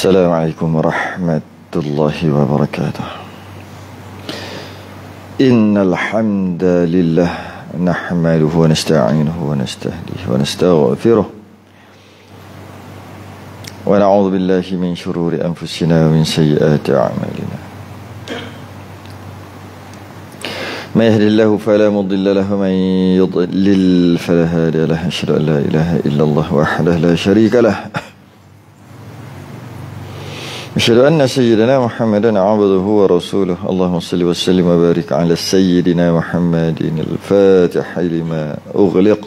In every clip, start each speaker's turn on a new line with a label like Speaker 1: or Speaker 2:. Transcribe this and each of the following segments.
Speaker 1: Assalamualaikum warahmatullahi wabarakatuh. Innal hamdalillah nahmaduhu wa nasta'inuhu wa nastahdihi wa nastaghfiruh wa na'udzu billahi min shururi anfusina wa min sayyiati a'malina. May yahdihillahu fala mudilla lahu wa man yudlil fala hadiya lahu. Asyhadu an la ilaha illallah wahdahu la syarika lahu. Asyhadu anna sayyidina Muhammadan 'abduhu wa rasuluh. Allahumma shalli wa sallim wa barik 'ala sayyidina Muhammadin al-Fatih lima ughliq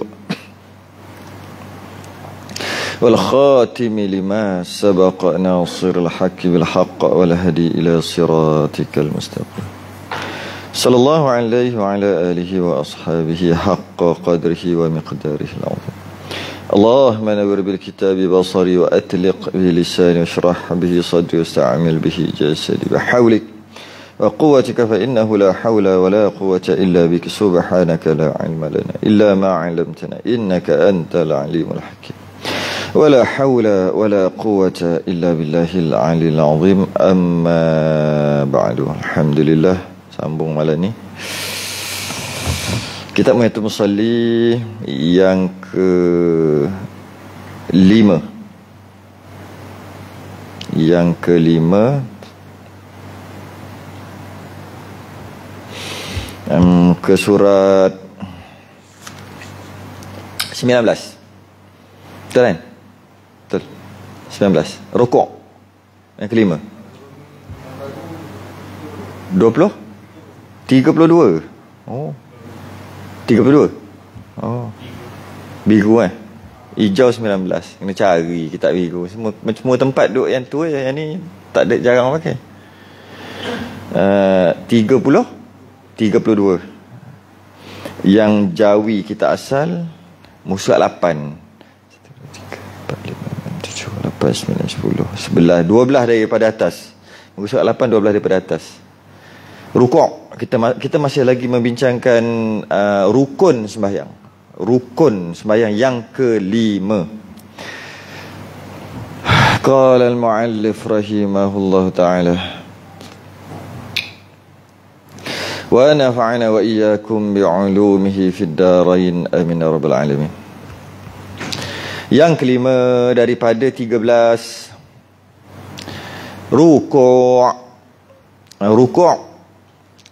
Speaker 1: wal khatim lima sabaq nasir al-haqq bil haqq wal hadi ila siratikal mustaqim. Sallallahu alaihi wa ala alihi wa ashabihi haqqa qadrihi wa miqdarihi al-'azim. اللهم نور بالكتاب بصري وأتلق به لساني واشرح به صدري واستعمل به جسدي بحولك وقوتك فإنه لا حول ولا قوة إلا بك سبحانك لا علم لنا إلا ما علمتنا إنك أنت العليم الحكيم ولا حول ولا قوة إلا بالله العلي العظيم أما بعد. الحمد لله. Sambung malam ni Kitab Muhyiddin Musalli yang kelima. Ke surat 19. Betul kan? Betul. 19. Rukuk. Yang kelima. 20? 32. Oh. 32. Oh. Biru kan? Hijau 19. Kena cari kitab biru. Semua tempat duk yang tu, yang ni tak ada, jarang pakai. 32. Yang jawi kita asal musuh 8. 1, 2, 3, 4, 5, 6, 7, 8, 9, 10. 11, 12 daripada atas. Musuh 8, 12 daripada atas. Rukuk. Kita masih lagi membincangkan rukun sembahyang. Rukun sembahyang yang kelima. Qala al-muallif rahimahullah ta'ala wa nafa'ana wa iyyakum bi'ulumihi fid darain amin ya rabbal alamin. Yang kelima daripada 13, rukuk.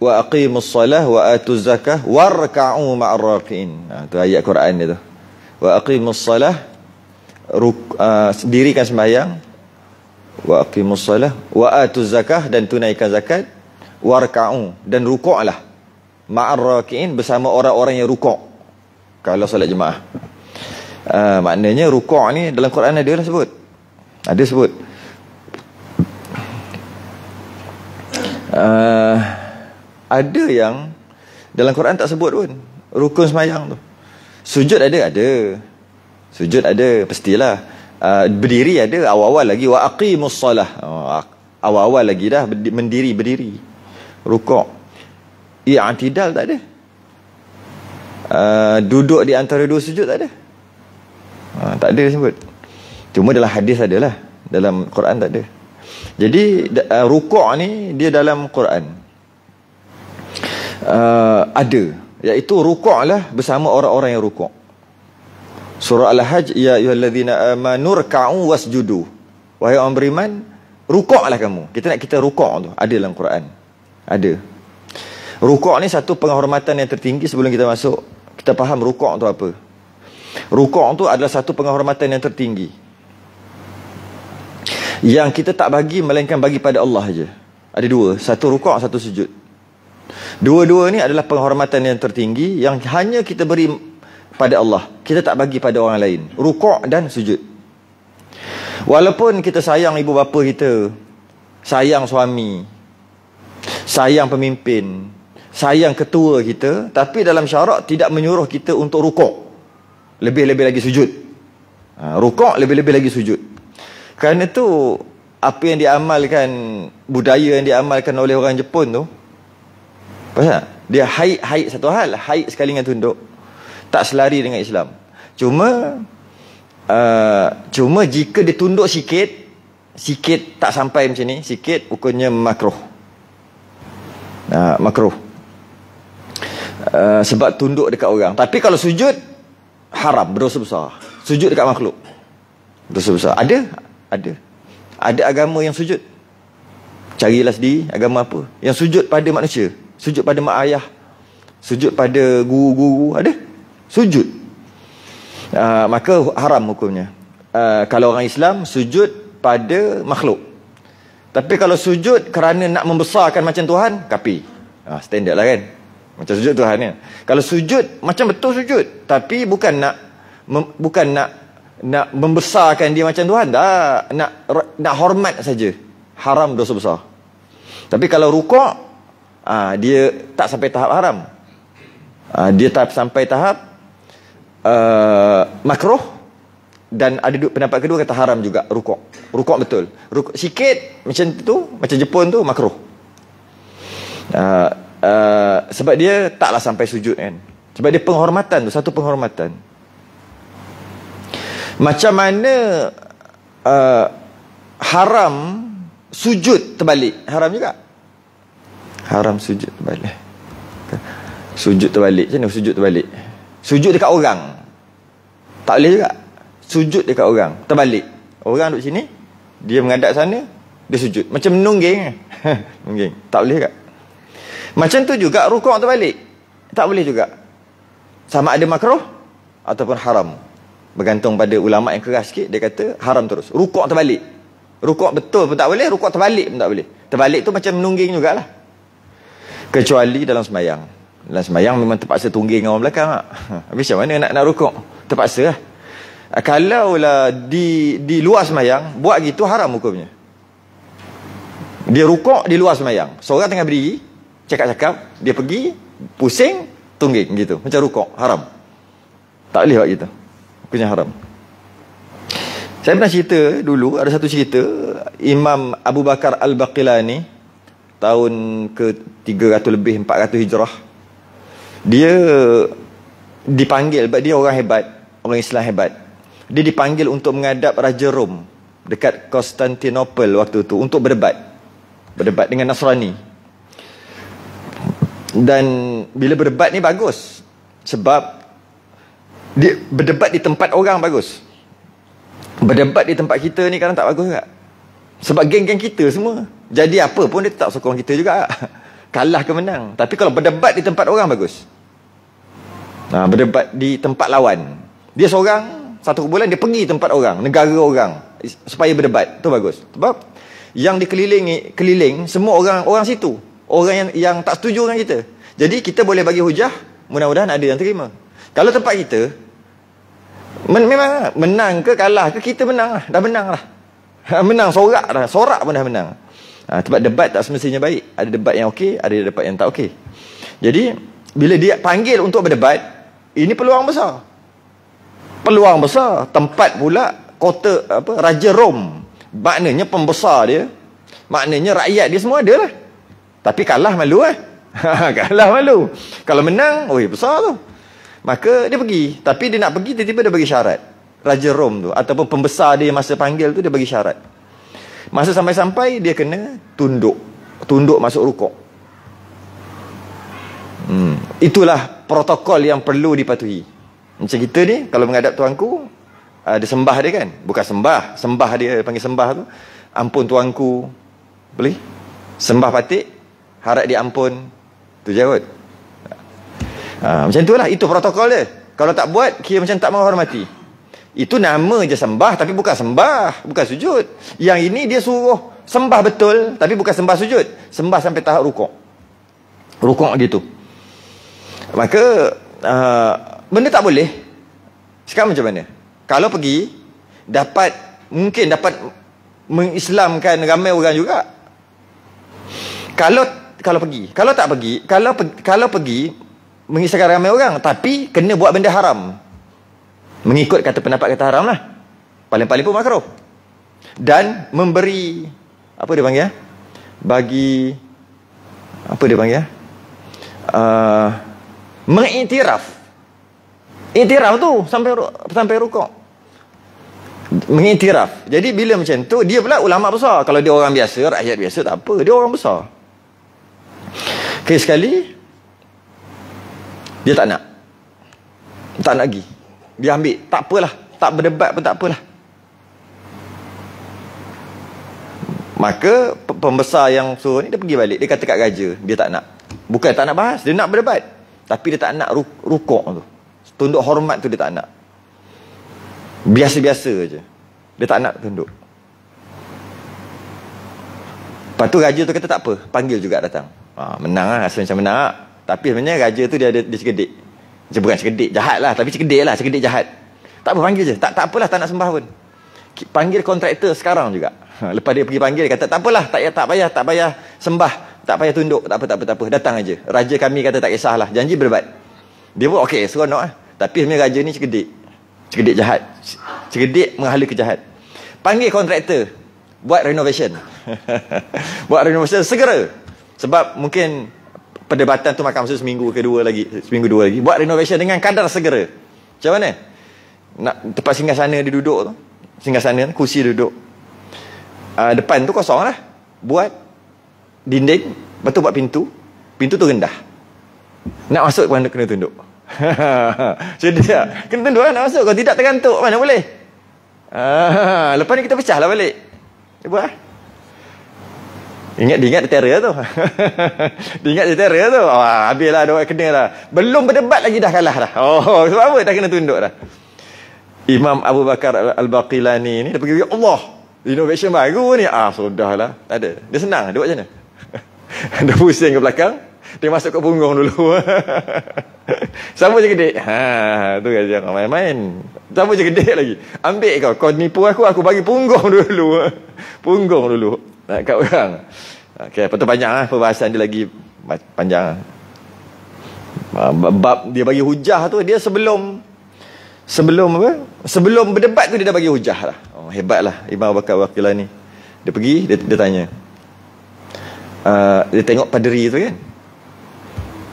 Speaker 1: Wa aqimus salah wa atuz zakah warka'u ma'ar raqiin. Tu ayat Quran dia tu. Wa aqimus salah, dirikan sembahyang, wa aqimus salah wa atuz zakah, dan tunaikan zakat, warka'u, dan rukuklah ma'ar raqiin, bersama orang-orang yang rukuk kalau solat jemaah. Maknanya rukuk ni dalam Quran ada sebut. Ada yang dalam Quran tak sebut pun rukun sembahyang tu. Sujud ada. Sujud ada, pastilah. Berdiri ada, awal-awal lagi. Wa aqimus salah. Awal-awal lagi dah berdiri. Rukuk. I'tidal tak ada. Duduk di antara dua sujud tak ada. Tak ada sebut. Cuma dalam hadis adalah, dalam Quran tak ada. Jadi rukuk ni dia dalam Quran ada, iaitu rukuklah bersama orang-orang yang rukuk. Surah Al-Hajj, ya ayyuhallazina amanu ruk'u wasjudu. Wahai orang beriman, rukuklah kamu. Kita rukuk tu ada dalam Quran. Ada. Rukuk ni satu penghormatan yang tertinggi. Sebelum kita masuk, kita faham rukuk tu apa. Rukuk tu adalah satu penghormatan yang tertinggi yang kita tak bagi melainkan bagi pada Allah saja. Ada dua, satu rukuk, satu sujud. Dua-dua ni adalah penghormatan yang tertinggi yang hanya kita beri pada Allah. Kita tak bagi pada orang lain. Rukuk dan sujud. Walaupun kita sayang ibu bapa kita, sayang suami, sayang pemimpin, sayang ketua kita, tapi dalam syarak tidak menyuruh kita untuk rukuk. Lebih-lebih lagi sujud. Rukuk, lebih-lebih lagi sujud. Kerana tu, apa yang diamalkan, budaya yang diamalkan oleh orang Jepun tu, pasal dia haid satu hal, haid sekali dengan tunduk, tak selari dengan Islam. Cuma jika dia tunduk sikit, sikit tak sampai macam ni, sikit hukumnya makruh. Makruh. Sebab tunduk dekat orang. Tapi kalau sujud, haram, berdosa besar. Sujud dekat makhluk, berdosa besar. Ada agama yang sujud. Carilah sendiri agama apa yang sujud pada manusia, sujud pada mak ayah, sujud pada guru-guru, ada sujud. Maka haram hukumnya. Kalau orang Islam sujud pada makhluk. Tapi kalau sujud kerana nak membesarkan macam Tuhan, kafir. Standard lah kan, macam sujud Tuhan ya. Kalau sujud macam betul sujud, tapi bukan nak membesarkan dia macam Tuhan, dah nak hormat saja, haram, dosa besar. Tapi kalau rukuk, dia tak sampai tahap haram. Dia tak sampai tahap makruh. Dan ada pendapat kedua kata haram juga rukuk. Rukuk betul. Rukuk sikit macam tu, macam Jepun tu, makruh. Sebab dia taklah sampai sujud kan. Sebab dia penghormatan tu, satu penghormatan. Macam mana haram sujud terbalik? Haram juga. Haram sujud terbalik. Sujud terbalik. Macam mana sujud terbalik? Sujud dekat orang, tak boleh juga. Sujud dekat orang, terbalik. Orang duduk sini, dia menghadap sana, dia sujud. Macam menungging. Menungging. Tak boleh juga. Macam tu juga rukuk terbalik, tak boleh juga. Sama ada makruh ataupun haram. Bergantung pada ulama yang keras sikit, dia kata haram terus. Rukuk terbalik. Rukuk betul pun tak boleh, rukuk terbalik pun tak boleh. Terbalik tu macam menungging jugalah. Kecuali dalam sembahyang. Dalam sembahyang memang terpaksa tungging orang belakang. Habis macam mana nak rukuk? Terpaksa lah. Kalaulah di luar sembahyang, buat gitu haram hukumnya. Dia rukuk di luar sembahyang, seorang tengah berdiri, cakap-cakap, dia pergi, pusing, tungging gitu. Macam rukuk, haram. Tak boleh buat gitu. Hukumnya haram. Saya pernah cerita dulu, ada satu cerita, Imam Abu Bakar Al-Baqilani, tahun ke-300 lebih, 400 Hijrah. Dia dipanggil, sebab dia orang hebat, orang Islam hebat. Dia dipanggil untuk menghadap Raja Rom dekat Konstantinopel waktu itu untuk berdebat dengan Nasrani. Dan bila berdebat ni bagus, sebab dia berdebat di tempat orang bagus. Berdebat di tempat kita ni kadang tak bagus juga, sebab geng-geng kita semua, jadi apa pun dia tak sokong kita juga. Kalah ke menang. Tapi kalau berdebat di tempat orang bagus. Berdebat di tempat lawan, dia seorang, satu bulan dia pergi tempat orang, negara orang, supaya berdebat. Tu bagus. Sebab yang dikeliling semua orang situ, orang yang tak setuju dengan kita. Jadi kita boleh bagi hujah, mudah-mudahan ada yang terima. Kalau tempat kita, memang menang ke kalah ke, kita menang lah. Dah menang lah. Menang sorak dah. Sorak pun dah menang. Sebab debat tak semestinya baik. Ada debat yang okey, ada debat yang tak okey. Jadi bila dia panggil untuk berdebat, ini peluang besar. Peluang besar. Tempat pula kota Raja Rom. Maknanya pembesar dia, maknanya rakyat dia semua ada lah. Tapi kalah malu lah. Kalah malu. Kalau menang, besar tu. Maka dia pergi. Tapi dia nak pergi, tiba-tiba dia bagi syarat. Raja Rom tu, ataupun pembesar dia masa panggil tu, dia bagi syarat. Masa sampai-sampai, dia kena tunduk. Tunduk masuk rukuk. Itulah protokol yang perlu dipatuhi. Macam kita ni, kalau menghadap tuanku, ada sembah dia kan. Bukan sembah dia panggil sembah tu. Ampun tuanku, boleh? Sembah patik, harap dia ampun, tu je kot. Macam tu lah, itu protokol dia. Kalau tak buat, kira macam tak menghormati. Itu nama je sembah, tapi bukan sembah, bukan sujud. Yang ini dia suruh sembah betul, tapi bukan sembah sujud. Sembah sampai tahap rukuk. Rukuk gitu. Maka benda tak boleh. Sekarang macam mana? Kalau pergi, mungkin dapat mengislamkan ramai orang juga. Kalau pergi, kalau tak pergi, kalau pergi mengislamkan ramai orang, tapi kena buat benda haram. Mengikut pendapat kata haram lah. Paling-paling pun makruh. Dan memberi, apa dia panggil? Mengiktiraf. Iktiraf tu sampai rukuk. Mengiktiraf. Jadi bila macam tu, dia pula ulama besar. Kalau dia orang biasa, rakyat biasa, tak apa, dia orang besar. Okay, sekali dia tak nak lagi, dia ambil. Tak apalah, tak berdebat pun tak apalah. Maka pembesar yang suruh ni, dia pergi balik, dia kata kat raja, dia tak nak. Bukan tak nak bahas, dia nak berdebat, tapi dia tak nak rukuk tu, tunduk hormat tu dia tak nak. Biasa-biasa je, dia tak nak tunduk. Lepas tu raja tu kata tak apa, panggil juga datang. Menang lah, rasa macam menang lah. Tapi sebenarnya raja tu dia cekedik. Macam bukan cekedik jahat lah, tapi cekedik lah, cekedik jahat. Tak apa, panggil je. Tak apalah, tak nak sembah pun. Panggil kontraktor sekarang juga. Lepas dia pergi panggil, dia kata tak apalah, tak payah sembah, tak payah tunduk, tak apa, datang aja. Raja kami kata tak kisahlah, janji berdebat. Dia pun okey, seronok lah. Tapi sebenarnya raja ni cekedik jahat, cekedik menghala kejahat. Panggil kontraktor buat renovation. Buat renovation segera, sebab mungkin perdebatan tu makan masa seminggu dua lagi. Buat renovation dengan kadar segera. Macam mana? Nak tempat singgah sana dia duduk tu, singgah sana kursi duduk, depan tu kosong lah. Buat dinding, lepas tu buat pintu tu rendah. Nak masuk kena tunduk. Sedia, kena tunduk lah nak masuk. Kalau tidak tergantuk, mana boleh. Lepas ni kita pecah lah balik. Dia buat lah. Dia ingat dia terror tu. Dia ingat dia terror tu. Habislah, dia buat kena lah. Belum berdebat lagi dah kalah dah. Sebab apa? Dah kena tunduk dah. Imam Abu Bakar Al-Baqilani ni dia pergi, Allah, innovation baru ni. Sudahlah, tak ada. Dia senang, dia buat macam mana? Dia pusing ke belakang, dia masuk ke punggung dulu. Sama je gede. Tu kan jangan main-main. Sama je gede lagi. Ambil kau nipu aku bagi punggung dulu. Punggung dulu kat orang. Okey, lepas tu panjang lah perbahasan dia, lagi panjang. Bab dia bagi hujah tu, dia sebelum berdebat tu dia dah bagi hujah lah. Hebatlah Imam Abu Bakar Al-Baqilani. Dia pergi, dia tanya. Dia tengok paderi tu kan,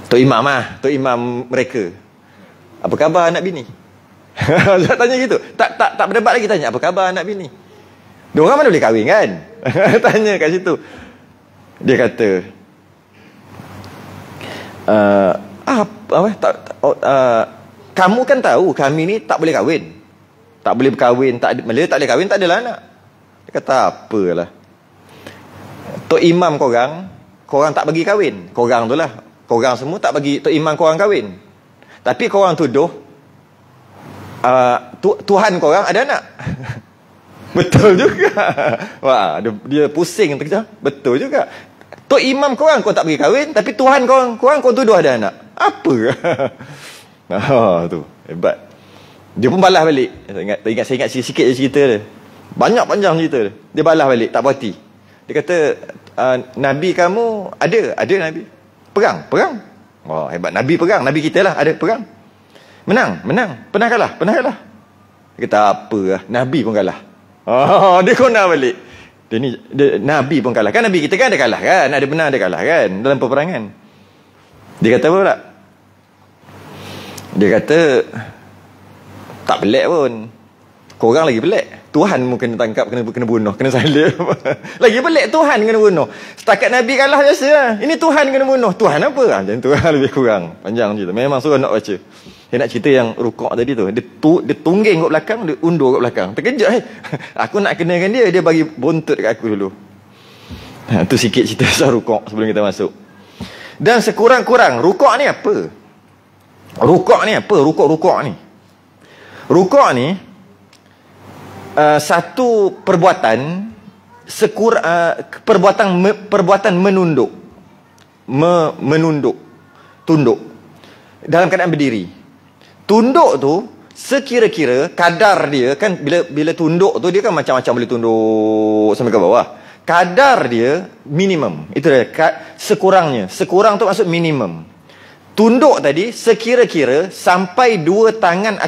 Speaker 1: Tok Imam mereka. Apa khabar anak bini? Saya tanya gitu. Tak berdebat lagi, tanya apa khabar anak bini. Diorang mana boleh kahwin kan? Tanya kat situ. Dia kata kamu kan tahu kami ni tak boleh kahwin. Tak boleh berkahwin, tak boleh kahwin, tak adalah anak. Dia kata apalah, Tok Imam korang tak bagi kahwin. Korang tu lah, korang semua tak bagi Tok Imam korang kahwin. Tapi korang tuduh Tuhan korang ada anak. Betul juga. Wah, dia pusing terkejut. Betul juga. Tok Imam korang tak bagi kahwin, tapi Tuhan korang tuduh ada anak. Apa? Tu hebat. Dia pun balas balik. Saya ingat sikit je cerita dia. Banyak panjang cerita dia. Dia balas balik, tak puas hati. Dia kata, Nabi kamu ada Nabi. Perang. Wah, hebat. Nabi perang, Nabi kita lah ada perang. Menang. Pernah kalah. Dia kata apa lah, Nabi pun kalah. Dia kena balik. Dia Nabi pun kalah. Kan Nabi kita kan ada kalah kan, ada benar ada kalah kan dalam peperangan. Dia kata apa pula? Dia kata tak pelik pun. Korang lagi pelik. Tuhan pun kena tangkap, kena bunuh, kena salib. Lagi pelik Tuhan kena bunuh. Setakat Nabi kalah biasa lah. Ini Tuhan kena bunuh. Tuhan apa? Macam tu lah, lebih kurang. Panjang cerita. Memang suruh nak baca. Dia nak cerita yang rukuk tadi tu. Dia tungging kat belakang, dia undur kat belakang. Terkejut aku nak kenakan dia bagi buntut kat aku dulu. Tu sikit cerita pasal rukuk sebelum kita masuk. Dan sekurang-kurang rukuk ni apa? Rukuk ni satu perbuatan perbuatan tunduk dalam keadaan berdiri. Tunduk tu sekira-kira kadar dia kan, bila tunduk tu dia kan macam-macam, boleh tunduk sampai ke bawah. Kadar dia minimum. Itu dia sekurang tu maksud minimum. Tunduk tadi sekira-kira sampai 2 tangan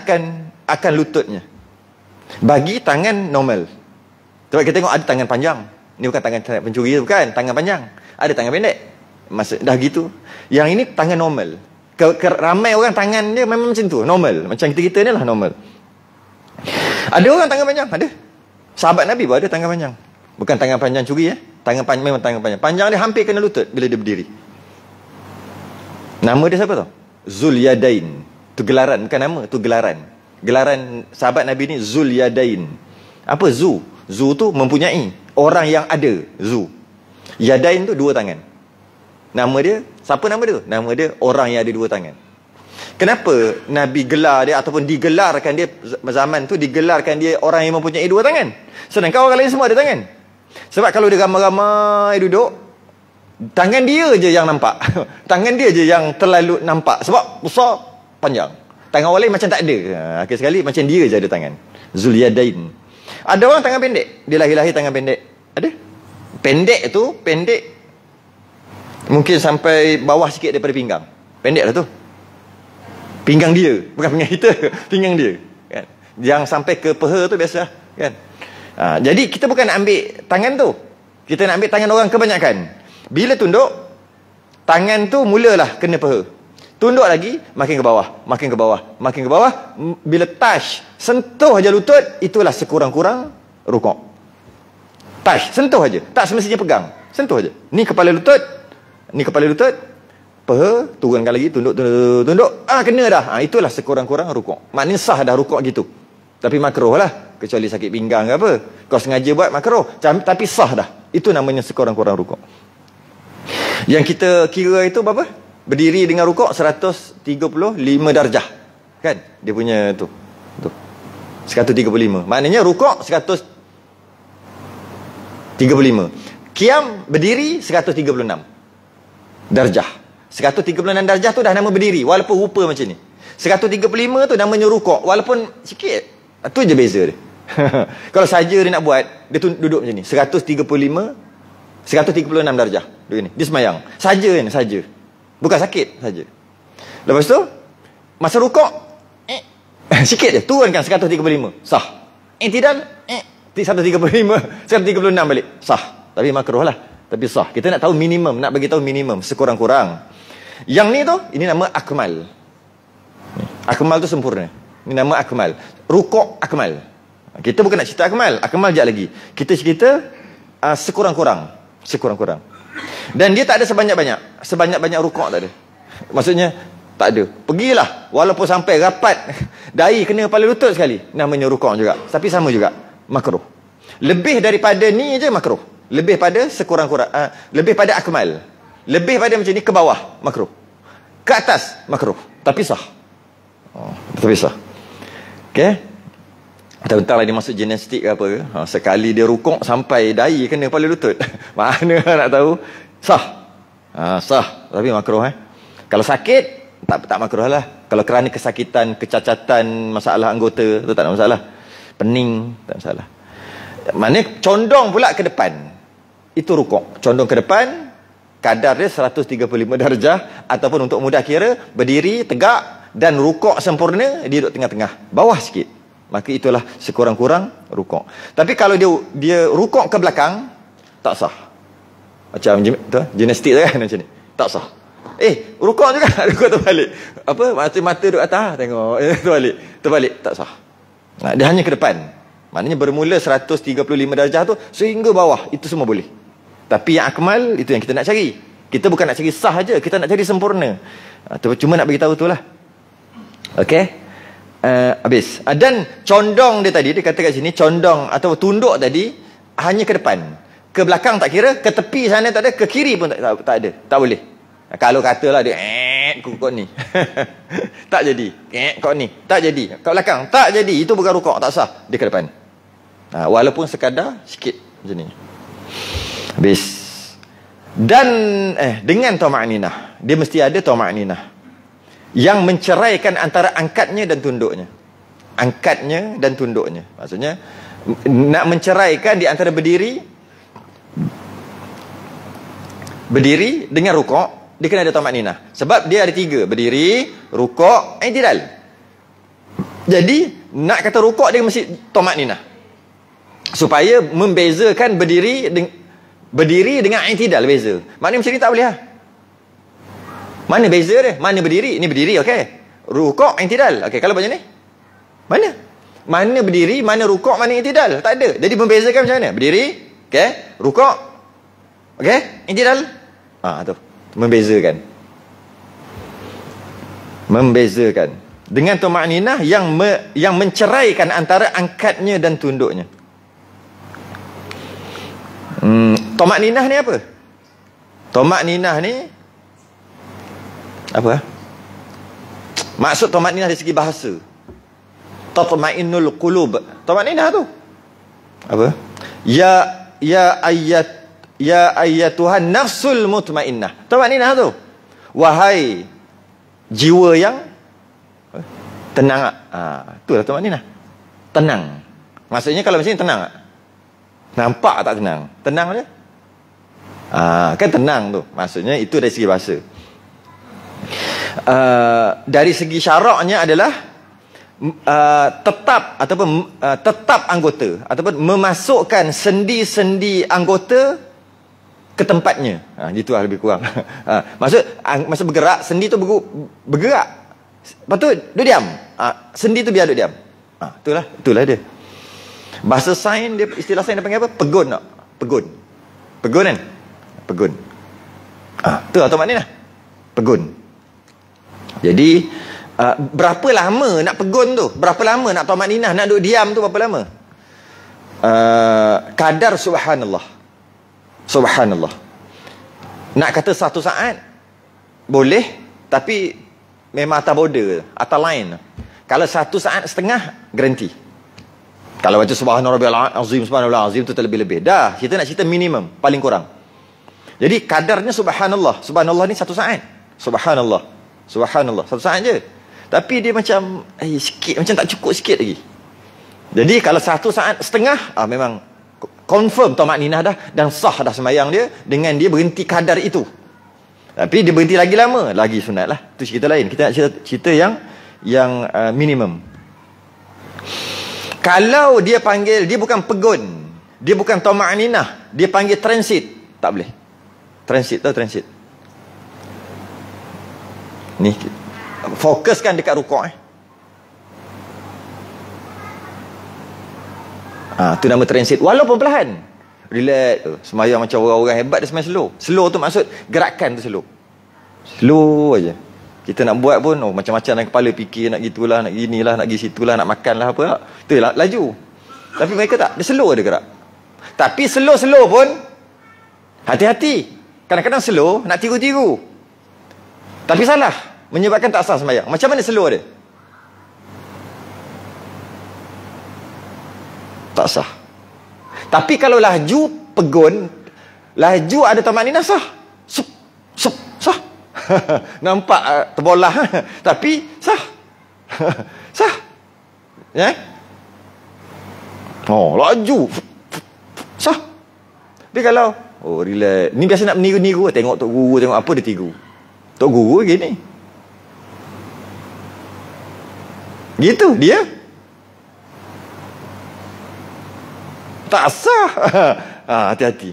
Speaker 1: akan lututnya. Bagi tangan normal. Sebab kita tengok ada tangan panjang. Ni bukan tangan pencuri, bukan tangan panjang. Ada tangan pendek. Dah gitu. Yang ini tangan normal. Ramai orang tangan dia memang macam tu, normal. Macam kita ni lah normal. Ada orang tangan panjang, ada. Sahabat Nabi pun ada tangan panjang. Bukan tangan panjang curi ya. Tangan panjang, memang tangan panjang. Panjang dia hampir kena lutut bila dia berdiri. Nama dia siapa tau? Zul Yadain. Tu gelaran, bukan nama, tu gelaran. Gelaran sahabat Nabi ni Zul Yadain. Apa Zu? Zu tu mempunyai, orang yang ada, Zu. Yadain tu dua tangan. Nama dia, siapa nama dia? Nama dia orang yang ada dua tangan. Kenapa Nabi gelar dia ataupun digelarkan dia zaman tu, digelarkan dia orang yang mempunyai dua tangan? Sedangkan orang lain semua ada tangan. Sebab kalau dia ramai-ramai duduk, tangan dia je yang nampak. Tangan dia je yang terlalu nampak. Sebab besar, panjang. Tangan orang lain macam tak ada. Akhir sekali macam dia je ada tangan. Zul Yadain. Ada orang tangan pendek. Dia lahir-lahir tangan pendek. Ada. Pendek tu, pendek mungkin sampai bawah sikit daripada pinggang. Pendek lah tu. Pinggang dia, bukan pinggang kita. Pinggang dia kan? Yang sampai ke peha tu biasa kan? Jadi kita bukan nak ambil tangan tu, kita nak ambil tangan orang kebanyakan. Bila tunduk, tangan tu mulalah kena peha. Tunduk lagi, makin ke bawah, makin ke bawah, makin ke bawah. Bila touch, sentuh aja lutut, itulah sekurang-kurang rukuk. Touch, sentuh aja, tak semestinya pegang, sentuh aja. Ni kepala lutut, ni kepala lutut, peha, turunkan lagi, tunduk, kena dah. Itulah sekurang-kurang rukuk. Maknanya sah dah rukuk gitu. Tapi makruh lah, kecuali sakit pinggang ke apa. Kau sengaja buat makruh, tapi sah dah. Itu namanya sekurang-kurang rukuk. Yang kita kira itu berapa? Berdiri dengan rukuk 135 darjah. Kan? Dia punya tu. 135. Maknanya rukuk 135. Qiyam berdiri 136 darjah. 136 darjah tu dah nama berdiri, walaupun rupa macam ni. 135 tu namanya rukuk, walaupun sikit. Tu je beza dia. Kalau saja dia nak buat, dia duduk macam ni, 136 darjah. Duduk ni. Dia semayang. Saja ni, saja. Bukan sakit, saja. Lepas tu, masa rukuk, sikit je, turunkan 135. Sah. Tidak, 135, 136 balik. Sah. Tapi makruh lah. Tapi sah. Kita nak tahu minimum, nak bagi tahu minimum, sekurang-kurang. Yang ni tu, ini nama akmal. Akmal tu sempurna. Ini nama akmal. Rukuk akmal. Kita bukan nak cerita akmal. Akmal sekejap lagi. Kita cerita sekurang-kurang. Sekurang-kurang. Dan dia tak ada sebanyak-banyak. Sebanyak-banyak rukuk tak ada. Maksudnya, tak ada. Pergilah. Walaupun sampai rapat, dahi kena kepala lutut sekali. Namanya rukuk juga. Tapi sama juga. Makruh. Lebih daripada ni je makruh. Lebih pada sekurang-kurang. Lebih pada akmal. Lebih pada macam ni ke bawah. Makruh. Ke atas. Makruh. Tapi sah. Tapi sah. Okay. Entah lah dia masuk gimnastik ke apa ke. Sekali dia rukuk sampai dahi kena kepala lutut. Mana nak tahu. Sah. Sah. Tapi makruh Kalau sakit, tak makruh lah. Kalau kerana kesakitan, kecacatan, masalah anggota, tu tak ada masalah. Pening, tak masalah. Maknanya condong pula ke depan. Itu rukuk. Condong ke depan, kadar dia 135 darjah. Ataupun untuk mudah kira, berdiri, tegak. Dan rukuk sempurna, dia duduk tengah-tengah. Bawah sikit. Maka itulah sekurang-kurang rukuk. Tapi kalau dia rukuk ke belakang, tak sah. Macam gimnastik tu kan macam ni. Tak sah. Rukuk juga. Rukuk terbalik. Apa? Mata duduk atas. Tengok. Terbalik. Tak sah. Dia hanya ke depan. Maknanya bermula 135 darjah tu sehingga bawah. Itu semua boleh. Tapi yang akmal, itu yang kita nak cari. Kita bukan nak cari sah aja, kita nak cari sempurna. Cuma nak beritahu tu lah. Okey. Habis. Dan condong dia tadi, dia kata kat sini, condong atau tunduk tadi hanya ke depan. Ke belakang tak kira, ke tepi sana tak ada, ke kiri pun tak ada. Tak boleh. Kalau katalah dia kok ni. Tak jadi. Kok ni. Tak jadi. Kat belakang tak jadi. Itu bukan rukuk, tak sah. Dia ke depan. Walaupun sekadar sikit macam ni. Habis. Dan dengan tuma'ninah, dia mesti ada tuma'ninah yang menceraikan antara angkatnya dan tunduknya. Angkatnya dan tunduknya. Maksudnya nak menceraikan di antara berdiri dengan rukuk, dia kena ada tuma'ninah. Sebab dia ada 3, berdiri, rukuk, i'tidal. Jadi nak kata rukuk dia mesti tuma'ninah. Supaya membezakan berdiri dengan i'tidal, beza. Maknanya macam ni tak boleh Mana beza dia? Mana berdiri? Ini berdiri, okey. Rukuk, i'tidal. Okey, kalau macam ni? Mana? Mana berdiri, mana rukuk, mana i'tidal. Tak ada. Jadi membezakan macam mana? Berdiri, okey, rukuk, okey, i'tidal. Tu. Membezakan. Dengan tuma'ninah yang menceraikan antara angkatnya dan tunduknya. Tuma'ninah ni apa? Tuma'ninah ni apa? Maksud tuma'ninah dari segi bahasa. Tatma'innul qulub. Tuma'ninah tu apa? Ya ayyatuhan nafsul mutmainnah. Tuma'ninah tu, wahai jiwa yang tenang. Itulah tuma'ninah. Tenang. Maksudnya kalau macam ni tenang tak? Nampak tak tenang? Tenang je. Kan tenang tu. Maksudnya itu dari segi bahasa. Dari segi syaraknya adalah tetap ataupun tetap anggota ataupun memasukkan sendi-sendi anggota ke tempatnya. Gitulah lebih kurang. Maksud bergerak, sendi tu bergerak. Lepas tu dia diam. Sendi tu biar dia diam. Itulah dia. Bahasa sains dia, istilah sains dia panggil apa? Pegun tak? Pegun kan? Pegun. Tu tuma'ninah. Pegun. Jadi berapa lama nak pegun tu? Berapa lama nak tuma'ninah, nak duduk diam tu berapa lama? Kadar subhanallah. Nak kata 1 saat boleh, tapi memang atas border, atas line. Kalau 1 saat setengah, garanti. Kalau baca subhanallah azim tu terlebih-lebih. Dah, kita nak cerita minimum, paling kurang. Jadi kadarnya subhanallah. Subhanallah ni 1 saat. Subhanallah 1 saat je. Tapi dia macam sikit, macam tak cukup sikit lagi. Jadi kalau 1 saat setengah, memang confirm tuma'ninah dah, dan sah dah sembahyang dia dengan dia berhenti kadar itu. Tapi dia berhenti lagi lama, lagi sunat lah. Itu cerita lain. Kita nak cerita yang minimum. Kalau dia panggil, dia bukan pegun, dia bukan tuma'ninah, dia panggil transit, tak boleh. Transit. Ni fokuskan dekat rukuk. Tu nama transit. Walaupun perlahan, relax. Sembahyang macam orang-orang hebat, dia sembahyang slow. Slow tu maksud gerakan tu slow aja. Kita nak buat pun macam-macam dalam kepala, fikir nak gitulah, nak ginilah, nak pergi situlah, nak makanlah apa. Tu laju. Tapi mereka tak, dia slow dia gerak. Tapi slow pun hati-hati. Kadang-kadang slow nak tiru-tiru, tapi salah, menyebabkan tak sah sembahyang. Macam mana slow dia? Tak sah. Tapi kalau laju pegun, laju ada tuma'ninah sah. Sah. Nampak terbolah, tapi sah. Ya? Laju. Sah. Dia kalau relax. Ni biasa nak meniru-niru, tengok tok guru, tengok apa dia tiru. Tok guru gini. Gitu dia. Tak sah. Hati-hati.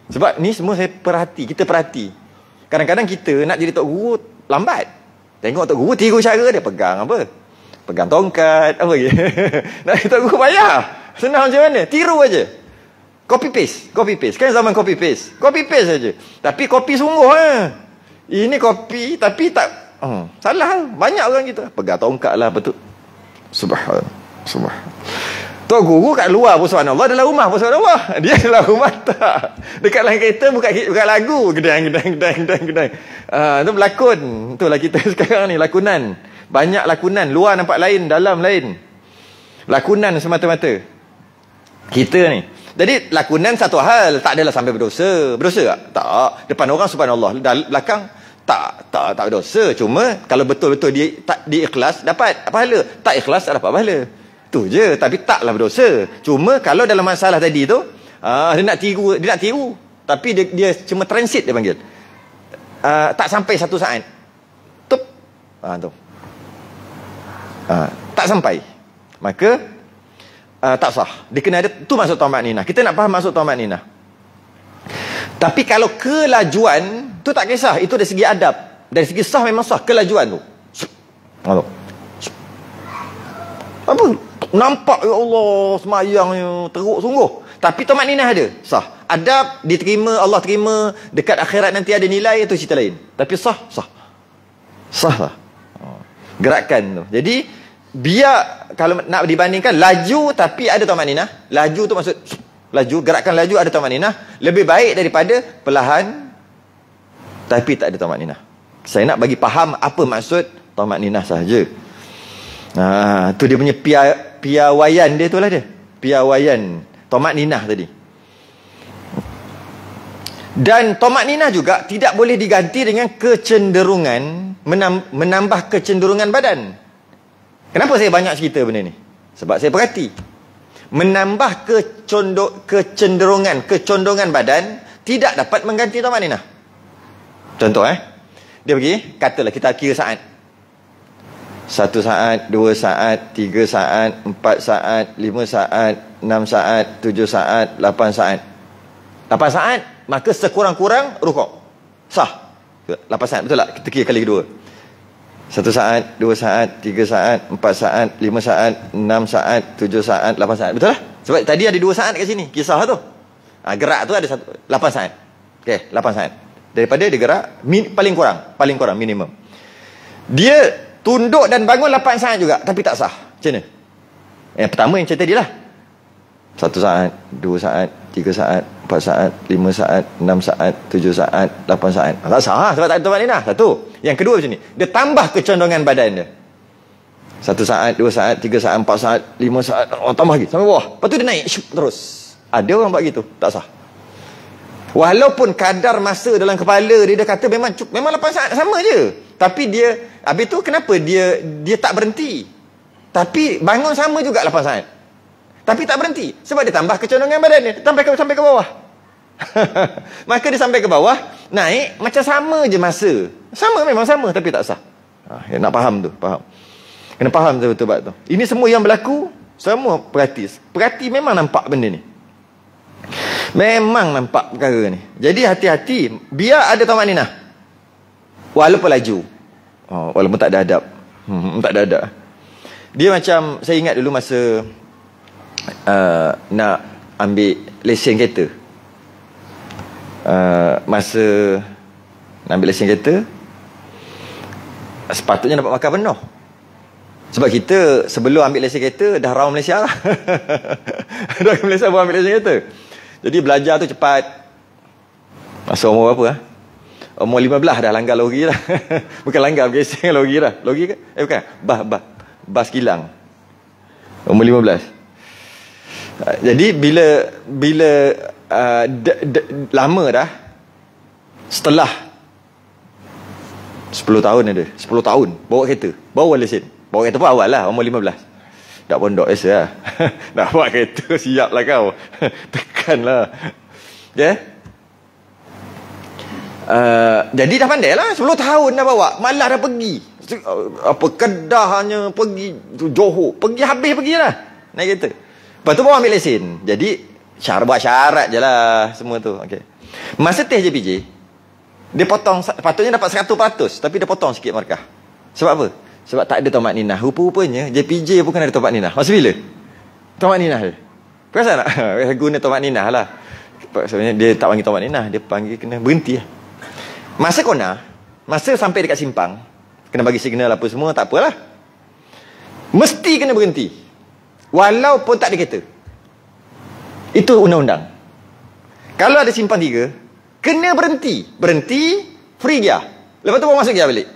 Speaker 1: Sebab ni semua kita perhati. Kadang-kadang kita nak jadi tok guru lambat. Tengok tok guru tiru cara dia, pegang apa? Pegang tongkat, apa gitu. Nak jadi tok guru payah. Senang macam mana? Tiru aja. Copy paste. Kan zaman copy paste saja. Tapi copy sungguh Ini copy tapi tak salah. Banyak orang gitu. Pegang tongkat lah, betul. Subhanallah. Tok guru kat luar pun subhanallah, dalam rumah pun subhanallah. Dia dalam rumah tak. Dekat dalam kereta buka lagu, gedang. Itu berlakon. Itulah kita sekarang ni, lakonan. Banyak lakonan, luar nampak lain, dalam lain. Lakonan semata-mata kita ni. Jadi lakonan satu hal, tak adalah sampai berdosa. Berdosa tak? Tak. Depan orang subhanallah, belakang tak berdosa. Cuma kalau betul-betul dia ikhlas, dapat pahala. Tak ikhlas, tak dapat pahala. Tu je. Tapi taklah berdosa. Cuma kalau dalam masalah tadi tu, dia nak tiru, tapi dia cuma transit, dia panggil. Tak sampai 1 saat. Tup. Tu. Tak sampai. Maka tak sah. Dia kena ada, tu maksud tuma'ninah. Kita nak faham maksud tuma'ninah. Tapi kalau kelajuan tu tak kisah, itu dari segi adab. Dari segi sah memang sah kelajuan tu. Apa? nampak ya Allah semayangnya teruk sungguh. Tapi tamak ninah ada, sah. Adab diterima, Allah terima, dekat akhirat nanti ada nilai, itu cerita lain. Tapi sah lah. Gerakan tu. Jadi biar kalau nak dibandingkan laju tapi ada tamak ninah. Laju tu maksud laju, gerakan laju ada tamak ninah, lebih baik daripada perlahan tapi tak ada tamak ninah. Saya nak bagi faham apa maksud tamak ninah sahaja. Tu dia punya piawaian dia, itulah dia. Piawaian tamak ninah tadi. Dan tamak ninah juga tidak boleh diganti dengan kecenderungan, menambah kecenderungan badan. Kenapa saya banyak cerita benda ni? Sebab saya perhati. Menambah kecondongan badan tidak dapat mengganti tamak ninah. Contoh dia pergi, katalah kita kira saat. 1 saat, 2 saat, 3 saat, 4 saat, 5 saat, 6 saat, 7 saat, 8 saat. 8 saat, maka sekurang-kurang rukuk. Sah. 8 saat, betul tak? Kita kira kali kedua. 1 saat, 2 saat, 3 saat, 4 saat, 5 saat, 6 saat, 7 saat, 8 saat. Betul lah? Sebab tadi ada 2 saat kat sini. Kisah tu. Gerak tu ada 8 saat. Okey, 8 saat. Daripada dia gerak, paling kurang minimum. Dia tunduk dan bangun 8 saat juga, tapi tak sah. Macam mana? Yang pertama yang cerita dia lah. 1 saat, 2 saat, 3 saat, 4 saat, 5 saat, 6 saat, 7 saat, 8 saat. Tak sah sebab tak ada tamak ninah. Satu. Yang kedua macam ni, dia tambah kecondongan badan dia. 1 saat, 2 saat, 3 saat, 4 saat, 5 saat, tambah lagi sampai bawah. Lepas tu dia naik terus. Ada orang buat gitu, tak sah. Walaupun kadar masa dalam kepala dia kata memang 8 saat sama je. Tapi dia, habis tu kenapa dia tak berhenti? Tapi bangun sama juga 8 saat. Tapi tak berhenti. Sebab dia tambah kecondongan badan dia. Sampai ke bawah. Maka dia sampai ke bawah, naik, macam sama je masa. Memang sama, tapi tak sah. Nak faham tu, faham. Kena faham betul-betul bab tu. Ini semua yang berlaku, semua perhati memang nampak benda ni. Memang nampak perkara ni. Jadi hati-hati, biar ada tamak ninah. Walaupun laju. Walaupun tak ada adab. Tak ada adab. Dia macam, saya ingat dulu masa nak ambil lesen kereta. Masa nak ambil lesen kereta, sepatutnya dapat makan penuh. Sebab kita sebelum ambil lesen kereta dah round Malaysia lah. Dah ke Malaysia baru ambil lesen kereta. Jadi belajar tu cepat. Masa umur berapa? Umur 15 dah langgar lori lah. Bukan langgar, bergeseng lori lah. Lori ke? Bukan. Bas kilang. Umur 15. Jadi bila lama dah, setelah 10 tahun ada, 10 tahun bawa kereta, bawa lesen. Bawa kereta pun awal lah, umur 15. Tak pondok biasa lah. Nak bawa kereta, siap lah kau. Tekan lah. Okay? Jadi dah pandai lah, 10 tahun dah bawa. Malah dah pergi. Kedah hanya pergi Johor, pergi lah naik kereta. Lepas tu bawa ambil lesen. Jadi buat syarat je lah semua tu. Okay. Masa test JPJ, dia potong, patutnya dapat 100%, tapi dia potong sikit markah. Sebab apa? Sebab tak ada tamak ninah. Rupa-rupanya JPJ pun kena ada tamak ninah. Masa bila? Tamak ninah dia. Perasan tak? Guna tamak ninah lah. Sebenarnya dia tak panggil tamak ninah, dia panggil kena berhenti lah. Masa kona, masa sampai dekat simpang, kena bagi signal apa semua, tak apalah. Mesti kena berhenti. Walaupun tak ada kereta. Itu undang-undang. Kalau ada simpang 3, kena berhenti. Berhenti, free gear. Lepas tu baru masuk gear balik.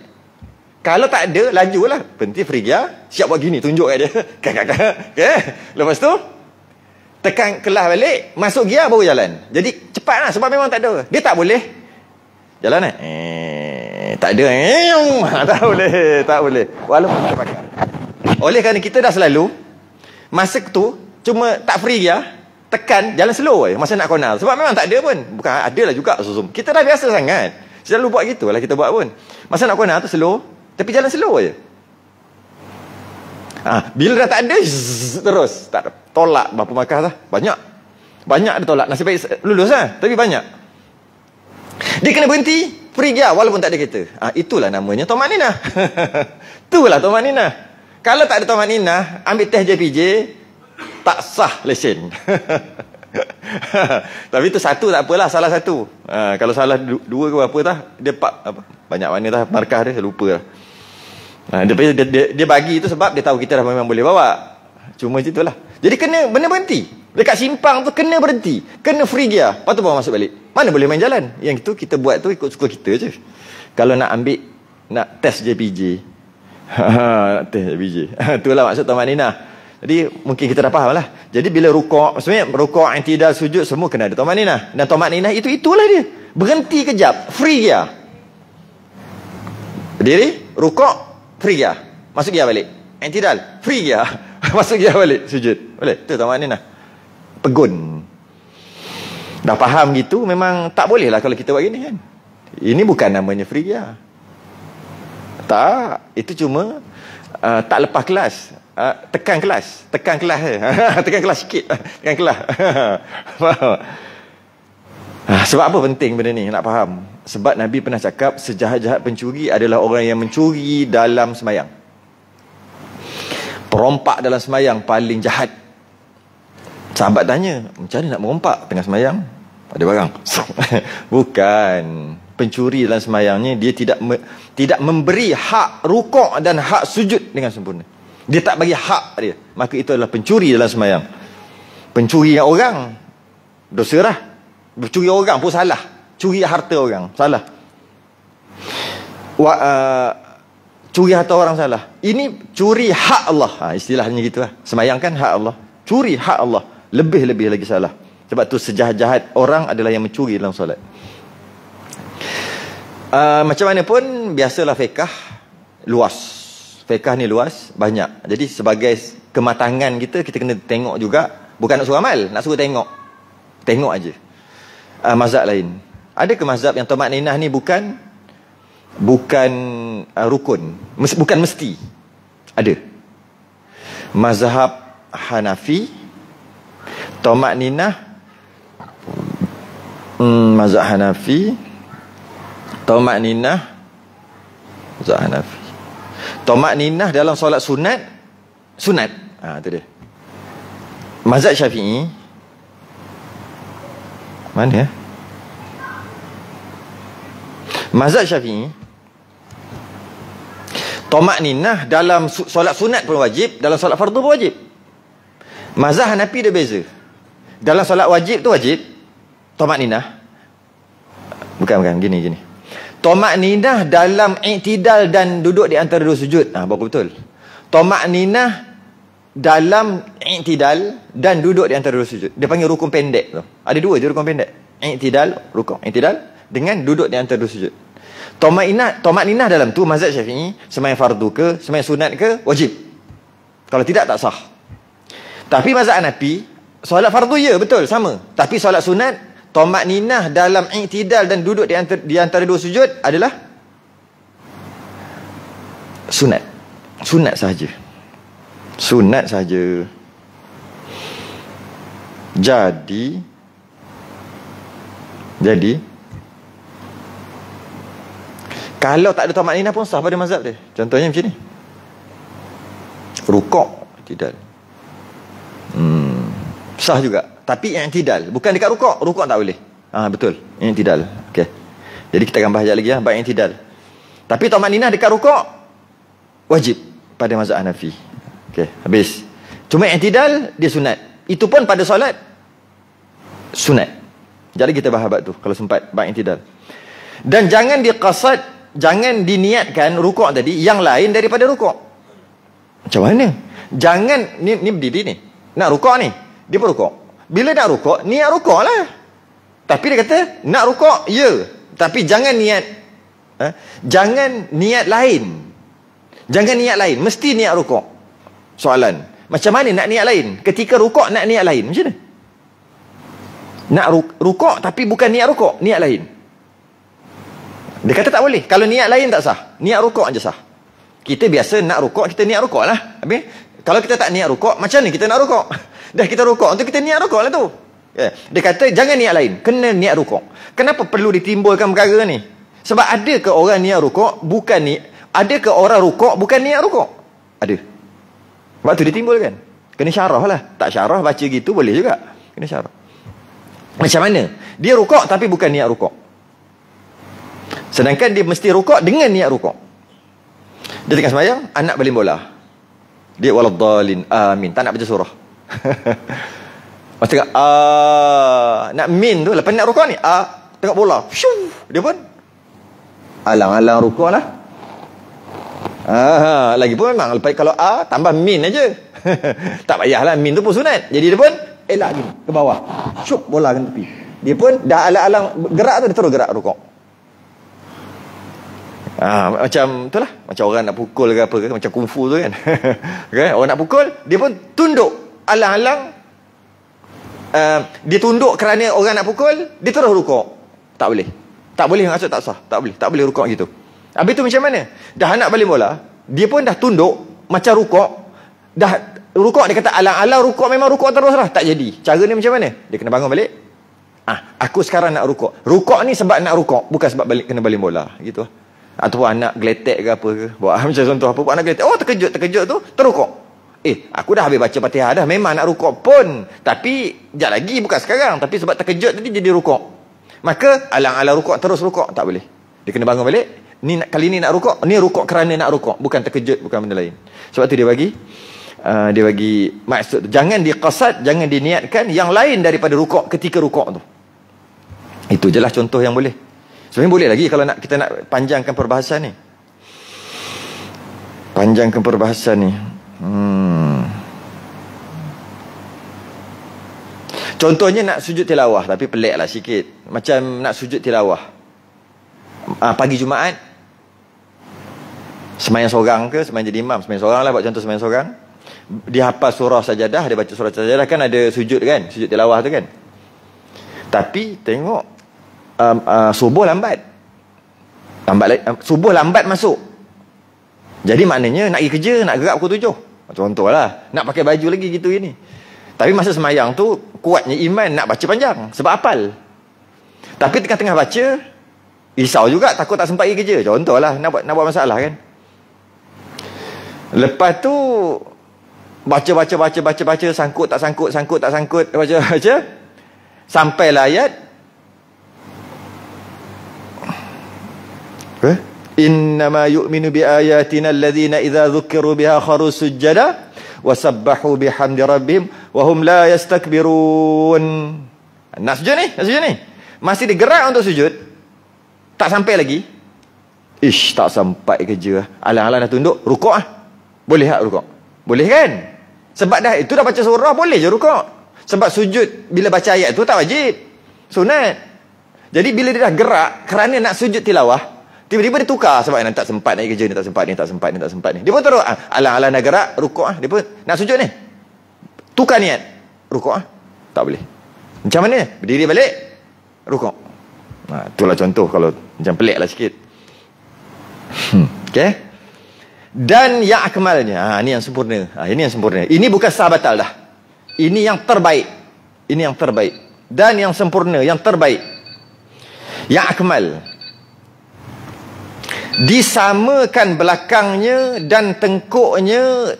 Speaker 1: Kalau tak ada, laju lah. Berhenti, free gear, siap buat gini, tunjuk kat dia. Okay. Lepas tu, tekan kelas balik, masuk gear baru jalan. Jadi cepat lah, sebab memang tak ada. Dia tak boleh jalan tak ada. Tak boleh. Walaupun tak pakai. Oleh kerana kita dah selalu, masa tu, cuma tak free gear, tekan, jalan slow masa nak corner. Sebab memang tak ada pun. Bukan, ada lah juga. Kita dah biasa sangat. Selalu buat gitu lah kita buat pun. Masa nak corner tu slow, tapi jalan slow je. Bila dah tak ada, terus. Tak tolak berapa markah lah. Banyak dia tolak. Nasib baik lulus lah. Tapi banyak. Dia kena berhenti, free gear walaupun tak ada kereta. Itulah namanya tamak ninah. Itulah tamak ninah. Kalau tak ada tumaninah, ambil test JPJ, tak sah lesen. Tapi itu satu tak apalah, salah satu. Kalau salah dua ke apa tah, dia apa? Banyak mana tah markah dia, saya lupa lah. Dia bagi itu sebab dia tahu kita dah memang boleh bawa. Cuma itulah. Jadi kena benar berhenti. Dekat simpang tu kena berhenti. Kena free gear. Lepas tu bawa masuk balik. Mana boleh main jalan. Yang itu kita buat tu ikut suka kita je. Kalau nak ambil, nak test JPJ. Nak test JPJ. Itulah maksud tumaninah. Jadi mungkin kita dah faham lah. Jadi bila rukuk, maksudnya rukuk, i'tidal, sujud, semua kena ada tumaninah. Dan tumaninah itulah dia. Berhenti kejap. Free gear. Berdiri, rukuk, free gear. Masuk gear balik. I'tidal, free gear. Masuk gear balik, sujud. Boleh? Itu tumaninah. Pegun. Dah faham gitu, memang tak boleh lah kalau kita buat gini kan. Ini bukan namanya free gear. Tak. Itu cuma tak lepas kelas. Tekan kelas tekan kelas sikit, tekan kelas. Sebab apa penting benda ni nak faham? Sebab Nabi pernah cakap sejahat-jahat pencuri adalah orang yang mencuri dalam semayang. Perompak dalam semayang paling jahat. Sahabat tanya, macam mana nak merompak tengah semayang? Ada barang. Bukan. Pencuri dalam semayangnya dia tidak memberi hak rukuk dan hak sujud dengan sempurna. Dia tak bagi hak dia. Maka itu adalah pencuri dalam semayang. Pencuri yang orang, dosa lah. Pencuri orang pun salah. Curi harta orang, salah. Curi harta orang salah. Ini curi hak Allah. Istilahnya gitu lah. Semayang kan hak Allah. Curi hak Allah. Lebih-lebih lagi salah. Sebab tu sejahat-jahat orang adalah yang mencuri dalam solat. Macam mana pun, biasalah fiqah luas. Fiqah ni luas, banyak. Jadi sebagai kematangan kita kena tengok juga. Bukan nak suruh amal, nak suruh tengok. Tengok aja. Mazhab lain. Ada ke mazhab yang tumaninah ni bukan rukun? Bukan mesti. Ada. Mazhab Hanafi, tumaninah, mazhab Hanafi, tumaninah, mazhab Hanafi. Tumaninah dalam solat sunat. Tu dia. Mazhab Syafi'i. Mana ya? Mazhab Syafi'i. Tumaninah dalam solat sunat pun wajib, dalam solat fardu pun wajib. Mazhab Hanafi dia beza. Dalam solat wajib tu wajib tumaninah. Bukan gini. Tumaninah dalam i'tidal dan duduk di antara dua sujud. Bagus betul. Tumaninah dalam i'tidal dan duduk di antara dua sujud. Dia panggil rukun pendek tu. Ada dua je rukun pendek. I'tidal, rukun i'tidal dengan duduk di antara dua sujud. Tumaninah dalam tu mazhab Syafi'i, sembahyang fardu ke, sembahyang sunat ke, wajib. Kalau tidak tak sah. Tapi mazhab Hanafi, solat fardu ya betul sama. Tapi solat sunat, tumaninah dalam i'tidal dan duduk di antara dua sujud adalah sunat. Sunat sahaja. Sunat sahaja. Jadi kalau tak ada tumaninah pun sah pada mazhab dia. Contohnya macam ni. Rukuk i'tidal. Sah juga. Tapi i'tidal, bukan dekat rukuk. Rukuk tak boleh. Betul. I'tidal. Okey. Jadi kita akan bahas lagi ya, bab i'tidal. Tapi tumaninah dekat rukuk wajib pada mazhab Hanafi. Okey, habis. Cuma i'tidal dia sunat. Itu pun pada solat sunat. Jadi kita bahas bab tu kalau sempat, bab i'tidal. Dan jangan diqasad, jangan diniatkan rukuk tadi yang lain daripada rukuk. Macam mana? Jangan ni berdiri ni. Nak rukuk ni. Dia pun rukuk. Bila nak rukuk, niat rukuk lah. Tapi dia kata, nak rukuk, ya. Tapi jangan niat. Jangan niat lain. Jangan niat lain. Mesti niat rukuk. Soalan. Macam mana nak niat lain? Ketika rukuk, nak niat lain. Macam mana? Nak rukuk, tapi bukan niat rukuk. Niat lain. Dia kata tak boleh. Kalau niat lain tak sah. Niat rukuk aja sah. Kita biasa nak rukuk, kita niat rukuk lah. Habis, kalau kita tak niat rukuk, macam mana kita nak rukuk? Dah kita rukuk, untuk kita niat rukuk lah tu. Dia kata jangan niat lain, kena niat rukuk. Kenapa perlu ditimbulkan perkara ni? Sebab ada ke orang niat rukuk bukan ni? Ada ke orang rukuk bukan niat rukuk? Ada. Sebab tu dia timbul kan. Kena syarah lah. Tak syarah baca gitu boleh juga. Kena syarah. Macam mana? Dia rukuk tapi bukan niat rukuk. Sedangkan dia mesti rukuk dengan niat rukuk. Dia tengah sembahyang, anak baling bola. Dia waladdallin amin. Tak nak baca surah. Masa tengok nak min tu, lepas nak rukuk ni tengok bola. Dia pun alang-alang rukuk lah. Lagi pun memang lepas kalau tambah min aja. Tak payahlah, min tu pun sunat. Jadi dia pun elak gini ke bawah. Syuk bola ke tepi. Dia pun dah alang-alang gerak tu, dia terus gerak rukuk. Macam itulah, macam orang nak pukul ke apa ke, macam kungfu tu kan. Okay? Orang nak pukul, dia pun tunduk alang-alang. Dia tunduk kerana orang nak pukul, dia terus rukuk. Tak boleh. Tak boleh, maksud tak sah. Tak boleh rukuk gitu. Habis tu macam mana? Dah anak baling bola, dia pun dah tunduk macam rukuk. Dah rukuk, dia kata alang-alang rukuk, memang rukuk terus lah. Tak jadi. Cara ni macam mana? Dia kena bangun balik. Aku sekarang nak rukuk. Rukuk ni sebab nak rukuk, bukan sebab kena baling bola. Gitu lah. Ataupun anak geletek ke apa ke. Buat macam contoh apa pun anak geletek. Oh terkejut tu terukuk. Aku dah habis baca Fatihah dah. Memang nak rukuk pun. Tapi sekejap lagi, bukan sekarang. Tapi sebab terkejut tadi jadi rukuk. Maka alang-alang rukuk terus rukuk. Tak boleh. Dia kena bangun balik. Kali ni nak rukuk. Ni rukuk kerana nak rukuk. Bukan terkejut, bukan benda lain. Sebab tu dia bagi maksud. Jangan diqasad, jangan diniatkan yang lain daripada rukuk ketika rukuk tu. Itu je lah contoh yang boleh. Sebenarnya boleh lagi kalau kita nak panjangkan perbahasan ni. Panjangkan perbahasan ni. Contohnya nak sujud tilawah, tapi pelik lah sikit. Macam nak sujud tilawah. Pagi Jumaat, sembahyang seorang ke, sembahyang jadi imam. Sembahyang seorang lah, buat contoh sembahyang seorang. Dia hafal surah sajadah, dia baca surah sajadah, kan ada sujud kan, sujud tilawah tu kan. Tapi tengok subuh lambat masuk. Jadi maknanya nak pergi kerja, nak gerak pukul 7. Contoh lah, nak pakai baju lagi gitu ini. Tapi masa semayang tu kuatnya iman nak baca panjang sebab hafal. Tapi tengah-tengah baca risau juga, takut tak sempat pergi kerja. Contoh lah, nak buat masalah kan. Lepas tu baca, sangkut tak sangkut, baca sampailah ayat innama yu'minu bi ayatina alladhina idza dzukiru biha kharu sujada wa sabbahu bihamdi rabbihim wa hum la yastakbirun. Nak sujud ni. Masih digerak untuk sujud, tak sampai lagi. Tak sampai kerja. Alang-alang dah tunduk, rukuk Boleh tak rukuk? Boleh kan? Sebab dah itu dah baca surah, boleh je rukuk. Sebab sujud bila baca ayat tu tak wajib, sunat. Jadi bila dia dah gerak kerana nak sujud tilawah, tiba-tiba dia tukar sebab tak sempat nak kerja ni, tak sempat ni. Dia pun terus alang-alang dah gerak, rukuk Dia pun nak sujud ni, tukar niat, rukuk tak boleh. Macam mana? Berdiri balik, rukuk. Itulah contoh kalau macam pelik lah sikit. Okay. Dan yang akmalnya, ini yang sempurna. Ini yang sempurna. Ini bukan sah batal dah. Ini yang terbaik. Dan yang sempurna, yang terbaik. Yang akmal. Disamakan belakangnya dan tengkuknya.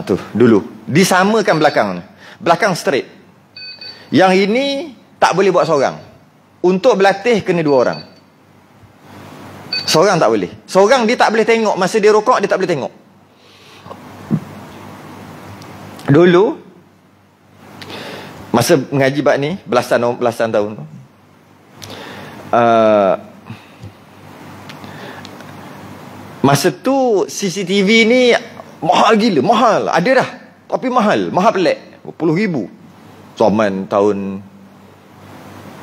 Speaker 1: Tu dulu. Disamakan belakangnya. Belakang straight. Yang ini tak boleh buat seorang. Untuk berlatih kena 2 orang. Seorang tak boleh. Seorang dia tak boleh tengok. Masa dia rukuk dia tak boleh tengok. Dulu masa mengaji bab ni belasan tahun tu, masa tu CCTV ni mahal gila, mahal. Ada dah, tapi mahal pelik, RM10,000. Zaman tahun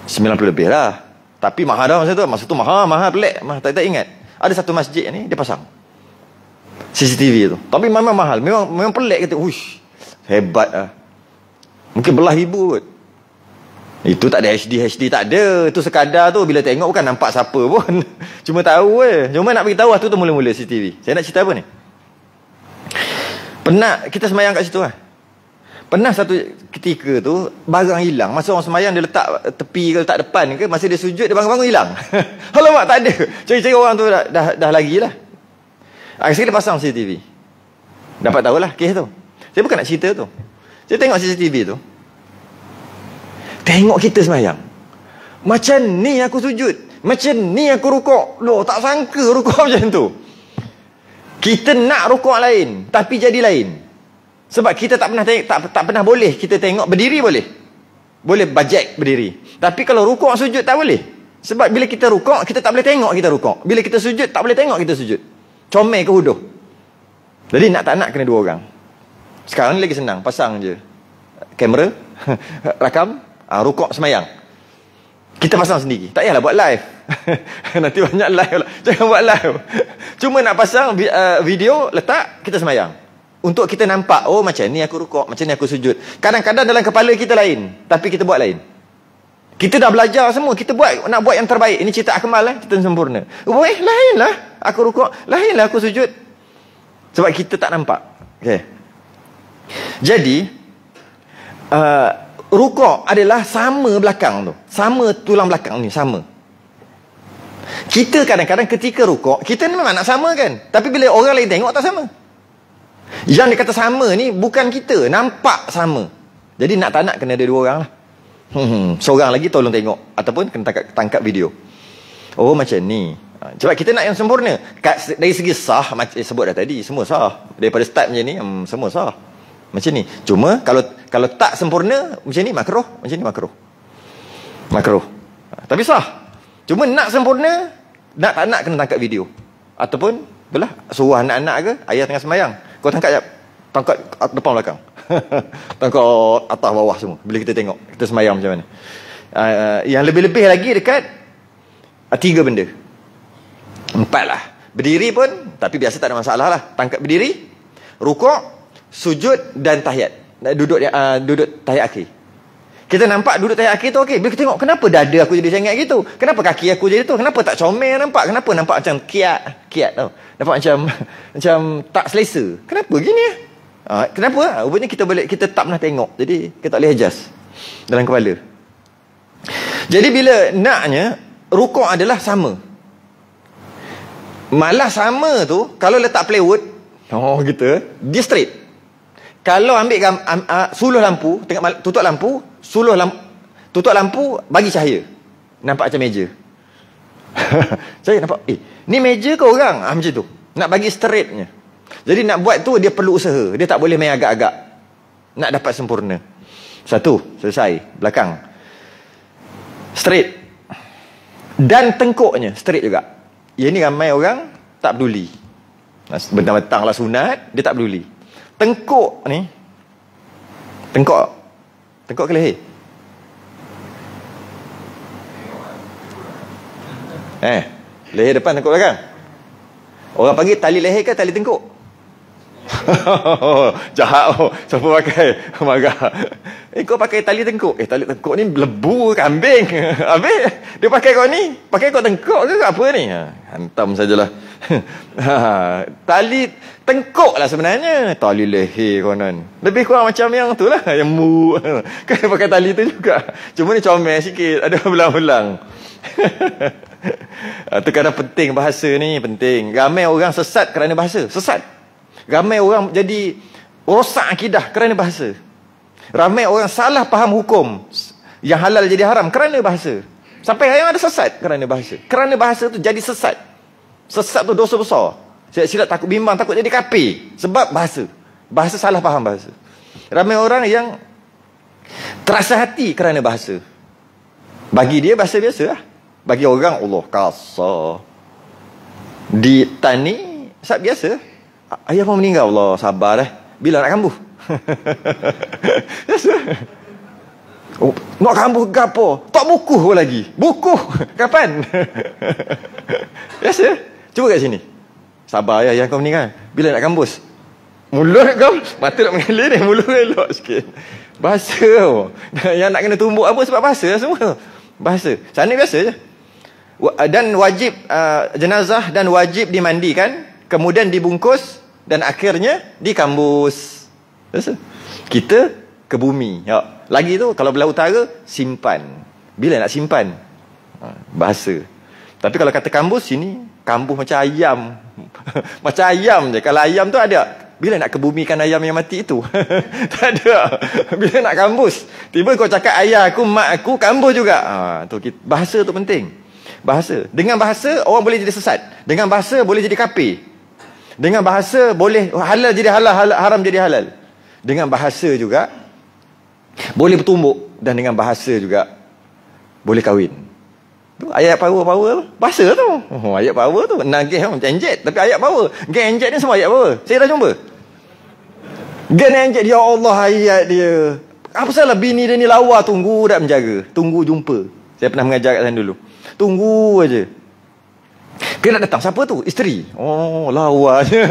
Speaker 1: 90 lebih lah. Tapi mahal dah masa tu mahal pelik. Tak ingat. Ada satu masjid ni dia pasang CCTV tu. Tapi memang mahal, memang pelik kata. Uish, hebat lah. Mungkin belah ribu kot. Itu tak ada HD tak ada. Itu sekadar tu bila tengok bukan nampak siapa pun. Cuma tahu Cuma nak bagi tahu tu mula-mula CCTV. Saya nak cerita apa ni? Pernah kita semayang kat situ Pernah satu ketika tu barang hilang. Masa orang semayang dia letak tepi ke letak depan ke, masa dia sujud dia bangun-bangun hilang. Alamak, tak ada. Cari-cari orang tu dah lagi lah. Akhirnya dia pasang CCTV. Dapat tahulah kes tu. Saya bukan nak cerita tu. Saya tengok CCTV tu. Tengok kita sembahyang. Macam ni aku sujud. Macam ni aku rukuk. Loh, tak sangka rukuk macam tu. Kita nak rukuk lain, tapi jadi lain. Sebab kita tak pernah tak pernah boleh kita tengok berdiri boleh. Boleh bajet berdiri. Tapi kalau rukuk sujud tak boleh. Sebab bila kita rukuk, kita tak boleh tengok kita rukuk. Bila kita sujud, tak boleh tengok kita sujud. Comel ke huduh. Jadi nak tak nak kena dua orang. Sekarang ni lagi senang. Pasang je kamera, rakam, rukuk semayang. Kita pasang sendiri. Tak payahlah buat live. Nanti banyak live lah. Jangan buat live. Cuma nak pasang video, letak, kita semayang. Untuk kita nampak, oh macam ni aku rukuk, macam ni aku sujud. Kadang-kadang dalam kepala kita lain, tapi kita buat lain. Kita dah belajar semua, kita nak buat yang terbaik. Ini cerita Akmal kita sempurna. Oh, lain lah aku rukuk, lain lah aku sujud. Sebab kita tak nampak. Okay. Jadi rukuk adalah sama belakang tu. Sama tulang belakang ni, sama. Kita kadang-kadang ketika rukuk, kita ni memang nak sama kan. Tapi bila orang lain tengok tak sama. Yang dia kata sama ni bukan kita, nampak sama. Jadi nak tak nak kena ada dua orang lah. Seorang lagi tolong tengok ataupun kena tangkap video. Oh macam ni. Sebab kita nak yang sempurna. Dari segi sah, sebut dah tadi, semua sah. Daripada start macam ni, semua sah. Macam ni. Cuma kalau tak sempurna macam ni makruh, macam ni makruh. Makruh. Tapi sah. Cuma nak sempurna, nak tak nak kena tangkap video. Ataupun belah suruh anak-anak ke, ayah tengah sembahyang, kau tangkap jap. Tangkap depan belakang. Tangkap atas bawah semua. Bila kita tengok kita sembahyang macam mana. Yang lebih-lebih lagi dekat 3 benda. 4 lah. Berdiri pun, tapi biasa tak ada masalah lah. Tangkap berdiri, rukuk, sujud dan tahiyat. Duduk tahiyat akhir. Kita nampak duduk tahiyat akhir tu okey. Bila kita tengok, kenapa dada aku jadi sengit gitu? Kenapa kaki aku jadi tu? Kenapa tak comel nampak? Kenapa nampak macam kiat tau? Nampak macam tak selesa. Kenapa gini? Kenapa? Rupanya kita tak pernah tengok. Jadi kita tak boleh adjust dalam kepala. Jadi bila naknya rukuk adalah sama. Malah sama tu kalau letak plywood, dia straight. Kalau ambil suluh lampu, tutup lampu, tutup lampu, bagi cahaya. Nampak macam meja. Saya nampak, ni meja ke orang? Macam tu. Nak bagi straightnya. Jadi nak buat tu dia perlu usaha. Dia tak boleh main agak-agak. Nak dapat sempurna. Satu, selesai. Belakang. Straight. Dan tengkuknya straight juga. Yang ni ramai orang tak peduli. Bentang-bentang lah sunat, dia tak peduli. Tengkuk ni, tengkuk ke leher? Leher depan, tengkuk belakang. Orang panggil tali leher ke tali tengkuk? Jahat. Siapa pakai? Marah. Kau pakai tali tengkuk. Tali tengkuk ni lebu kambing. Habis dia pakai kau ni, pakai kau tengkuk ke apa ni? Hantam sajalah. Tali tengkuk lah sebenarnya. Tali leher konon. Lebih kurang macam yang tu lah, yang mu. Kan pakai tali tu juga. Cuma ni comel sikit, ada belang-belang. Itu kadang penting bahasa ni, penting. Ramai orang sesat kerana bahasa. Sesat. Ramai orang jadi rosak akidah kerana bahasa. Ramai orang salah faham hukum yang halal jadi haram kerana bahasa. Sampai yang ada sesat kerana bahasa. Kerana bahasa tu jadi sesat. Sesat tu dosa besar. Silap takut bimbang, takut jadi kafir sebab bahasa. Bahasa salah faham bahasa. Ramai orang yang terasa hati kerana bahasa. Bagi dia bahasa biasa lah. Bagi orang, Allah kasar. Di tani, sab biasa. Ayah pun meninggal, Allah sabar dah. Bila nak kambuh? Biasa. Nak kambuh ke apa? Tak buku pun lagi. Buku? Kapan? Biasa. Cuba kat sini. Sabar ayah kau meninggal. Bila nak kambus? Mulut kau, mata nak mengalir ni. Mulut elok sikit. Bahasa tu. Yang nak kena tumbuk apa sebab bahasa lah semua. Bahasa. Sana biasa je. Dan wajib jenazah dan wajib dimandikan, kemudian dibungkus dan akhirnya dikambus. Biasa. Kita ke bumi. Lagi tu kalau belah utara simpan. Bila nak simpan? Bahasa. Tapi kalau kata kambus sini, kambuh macam ayam. Macam ayam je. Kalau ayam tu ada Bila nak kebumikan ayam yang mati itu? Tak ada. Bila nak kambus, tiba kau cakap ayah aku, mak aku kambus juga. Bahasa tu penting. Bahasa. Dengan bahasa orang boleh jadi sesat. Dengan bahasa boleh jadi kafir. Dengan bahasa boleh halal jadi halal, haram jadi halal. Dengan bahasa juga boleh bertumbuk, dan dengan bahasa juga boleh kahwin. Tu ayat power bahasa tu. Ayat power tu nagih macam enjet, tapi ayat power. Gen enjet ni semua ayat power. Saya dah jumpa. Gen enjet dia, Allah, ayat dia. Apa salah bini dia ni lawa, tunggu dak menjaga. Tunggu jumpa. Saya pernah mengajar kat sana dulu. Tunggu aja. Dia nak datang, siapa tu? Isteri. Oh, lawa je.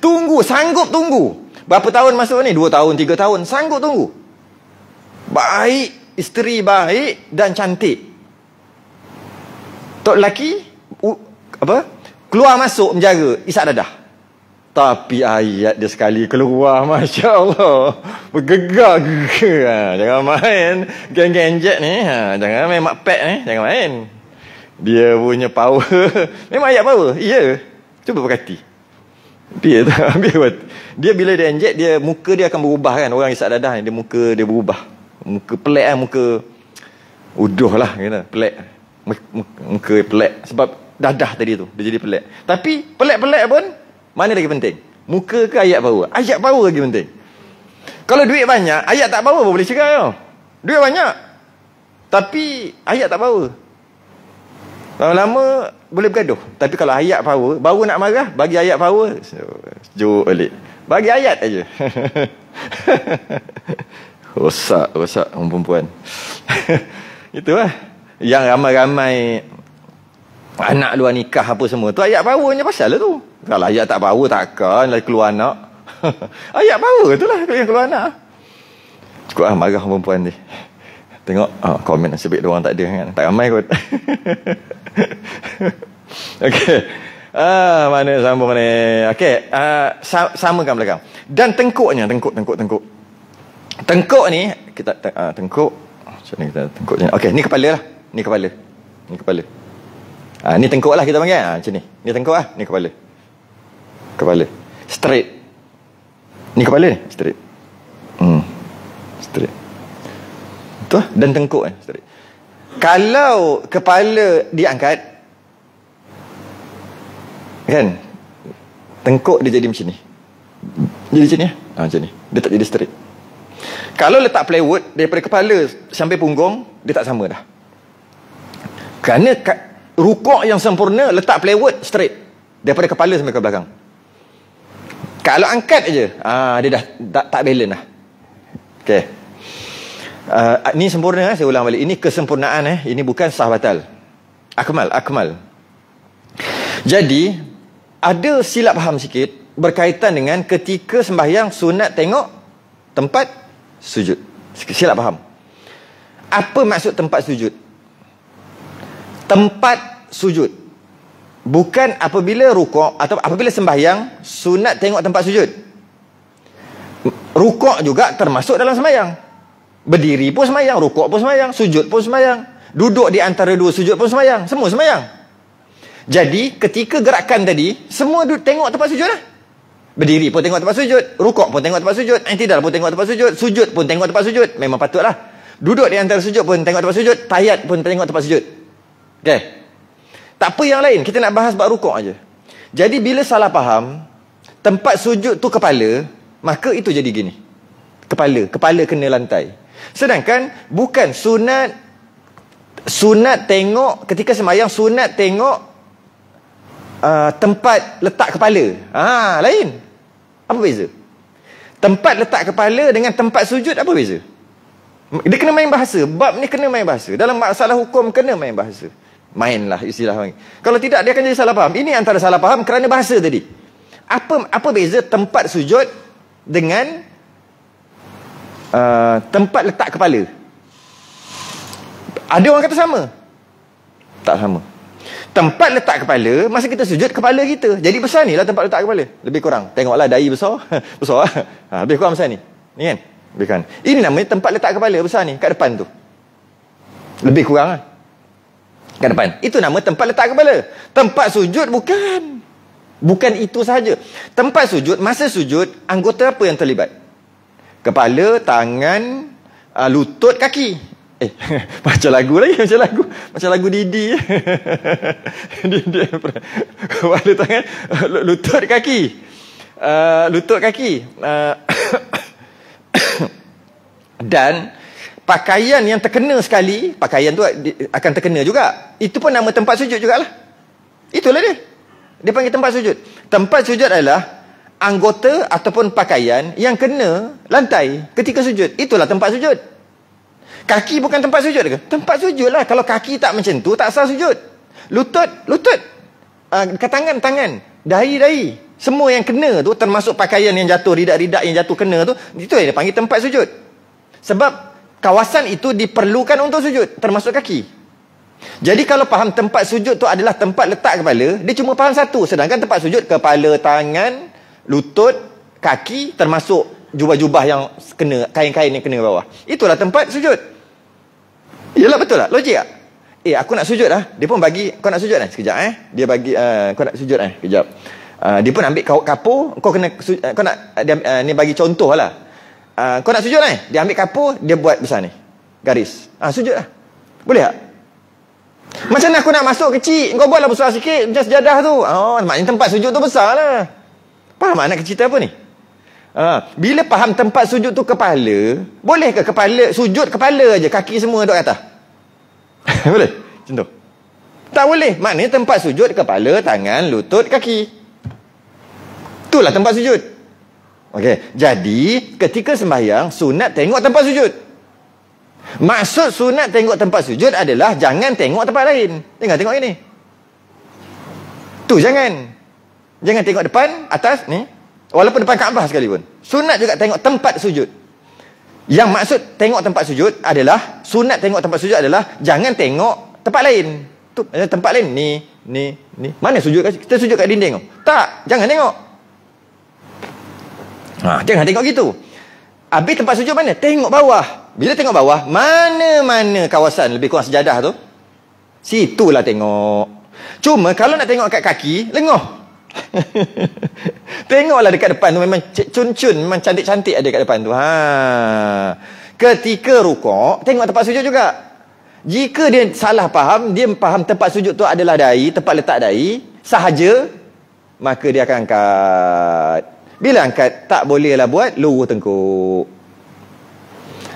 Speaker 1: Tunggu, sanggup tunggu. Berapa tahun masuk ni? 2 tahun, 3 tahun. Sanggup tunggu. Baik, isteri baik dan cantik. Tok lelaki keluar masuk menjaga, isak dadah. Tapi ayat dia sekali keluar, Masya Allah, bergegar. Jangan main geng-geng jet ni. Jangan main makpek ni. Jangan main. Dia punya power memang ayat power. Ya, cuba berkati. Dia bila dia injek, dia muka dia akan berubah kan. Orang isak dadah ni, dia muka dia berubah. Muka pelik kan, muka uduh lah kena, pelik. Muka pelik sebab dadah tadi tu, dia jadi pelik. Tapi pelik-pelik pun mana lagi penting? Muka ke ayat power? Ayat power lagi penting. Kalau duit banyak, ayat tak power boleh cerai tau. Duit banyak tapi ayat tak power, lama-lama boleh bergaduh. Tapi kalau ayat power, baru nak marah, bagi ayat power, sejuk balik. Bagi ayat aja. Rosak orang perempuan. Itulah yang ramai-ramai anak luar nikah apa semua tu, ayat powernya pasal lah tu. Kalau ayat tak power, takkan lah keluar anak. Ayat power tu lah yang keluar anak. Cukup lah marah orang perempuan ni. Tengok komen nasib dia orang tak ada kan. Tak ramai kot. Okey. Mana sambung ni? Okey, samakan belakang. Dan tengkuknya, tengkuk. Tengkuk ni kita tengkuk. Macam ni kita tengkuk je. Okey, ni kepala lah. Ni kepala. Ni tengkuk lah kita panggil. Macam ni. Ni tengkuk lah, ni kepala. Kepala. Straight. Ni kepala ni, straight. Straight. Tu dan tengkuk straight. Kalau kepala diangkat kan, tengkuk dia jadi macam ni. Jadi macam ni. Macam ni. Dia tak jadi straight. Kalau letak plywood daripada kepala sampai punggung, dia tak sama dah. Kerana rukuk yang sempurna letak plywood straight daripada kepala sampai ke belakang. Kalau angkat aja, dia dah tak balance dah. Okey. Ni sempurna, saya ulang balik. Ini kesempurnaan ini bukan sah batal. Akmal. Jadi ada silap faham sikit berkaitan dengan ketika sembahyang sunat tengok tempat sujud. Silap faham. Apa maksud tempat sujud? Tempat sujud bukan apabila rukuk atau apabila sembahyang sunat tengok tempat sujud. Rukuk juga termasuk dalam sembahyang. Berdiri pun sembahyang, rukuk pun sembahyang, sujud pun sembahyang, duduk di antara dua sujud pun sembahyang, semua sembahyang. Jadi ketika gerakan tadi, semua tengok tempat sujud lah. Berdiri pun tengok tempat sujud, rukuk pun tengok tempat sujud, i'tidal pun tengok tempat sujud, sujud pun tengok tempat sujud. Memang patutlah. Duduk di antara sujud pun tengok tempat sujud, tahiyat pun tengok tempat sujud. Okey. Tak apa yang lain, kita nak bahas bab rukuk aja. Jadi bila salah faham, tempat sujud tu kepala, maka itu jadi gini. Kepala kena lantai. Sedangkan bukan sunat tengok ketika sembahyang, sunat tengok tempat letak kepala. Lain. Apa beza? Tempat letak kepala dengan tempat sujud apa beza? Dia kena main bahasa. Bab ni kena main bahasa. Dalam masalah hukum kena main bahasa. Mainlah istilah. Kalau tidak dia akan jadi salah faham. Ini antara salah faham kerana bahasa tadi. Apa beza tempat sujud dengan tempat letak kepala? Ada orang kata sama. Tak sama. Tempat letak kepala, masa kita sujud, kepala kita. Jadi besar ni lah tempat letak kepala. Lebih kurang. Tengoklah dahi besar. Besar lah. Lebih kurang besar ni. Ni kan? Lebih kurang. Ini namanya tempat letak kepala besar ni. Kat depan tu. Lebih kurang lah. Kat depan. Itu nama tempat letak kepala. Tempat sujud bukan. Bukan itu sahaja. Tempat sujud, masa sujud, anggota apa yang terlibat? Kepala, tangan, lutut, kaki. Macam lagu lagi, macam lagu Didi. Didi. Kepala, tangan, lutut, kaki. Lutut, kaki. Dan pakaian yang terkena sekali, pakaian tu akan terkena juga. Itu pun nama tempat sujud jugalah. Itulah dia. Dia panggil tempat sujud. Tempat sujud adalah anggota ataupun pakaian yang kena lantai ketika sujud. Itulah tempat sujud. Kaki bukan tempat sujud ke? Tempat sujud lah. Kalau kaki tak macam tu, tak sah sujud. Lutut. Tangan. Dahi. Semua yang kena tu, termasuk pakaian yang jatuh, ridak-ridak yang jatuh kena tu, itu yang dia panggil tempat sujud. Sebab kawasan itu diperlukan untuk sujud, termasuk kaki. Jadi kalau faham tempat sujud tu adalah tempat letak kepala, dia cuma faham satu. Sedangkan tempat sujud, kepala, tangan, lutut, kaki, termasuk jubah-jubah yang kena, kain-kain yang kena bawah. Itulah tempat sujud. Yalah, betul tak? Logik tak? Aku nak sujud lah. Dia pun bagi, kau nak sujud lah? Sekejap Dia bagi, kau nak sujud lah? Sekejap. Dia pun ambil kapur, kau kena, kau nak, ni bagi contoh lah. Kau nak sujud lah? Dia ambil kapur, dia buat besar ni. Garis. Sujud lah. Boleh tak? Macam mana aku nak masuk kecil? Kau buatlah besar sikit, macam sejadah tu. Maknanya tempat sujud tu besar lah. Faham tak nak cerita apa ni? Bila faham tempat sujud tu kepala, boleh ke kepala, sujud kepala aja, kaki semua duduk atas? Boleh? Macam tu? Tak boleh. Maknanya tempat sujud kepala, tangan, lutut, kaki. Itulah tempat sujud. Okey. Jadi, ketika sembahyang, sunat tengok tempat sujud. Maksud sunat tengok tempat sujud adalah jangan tengok tempat lain. Jangan tengok ini. Tu jangan. Jangan tengok depan, atas ni. Walaupun depan Kaabah sekalipun. Sunat juga tengok tempat sujud. Yang maksud tengok tempat sujud adalah, sunat tengok tempat sujud adalah jangan tengok tempat lain. Tu tempat lain ni. Mana sujud? Kita sujud kat dinding tu. Tak, jangan tengok. Jangan tengok gitu. Habis tempat sujud mana? Tengok bawah. Bila tengok bawah, mana-mana kawasan lebih kurang sejadah tu, situlah tengok. Cuma kalau nak tengok kat kaki, lengoh. Tengoklah dekat depan tu, memang cun-cun, memang cantik-cantik ada kat depan tu. Ketika rukuk, tengok tempat sujud juga. Jika dia salah faham, dia faham tempat sujud tu adalah dahi, tempat letak dahi sahaja, maka dia akan angkat. Bila angkat, tak bolehlah buat luruh tengkuk.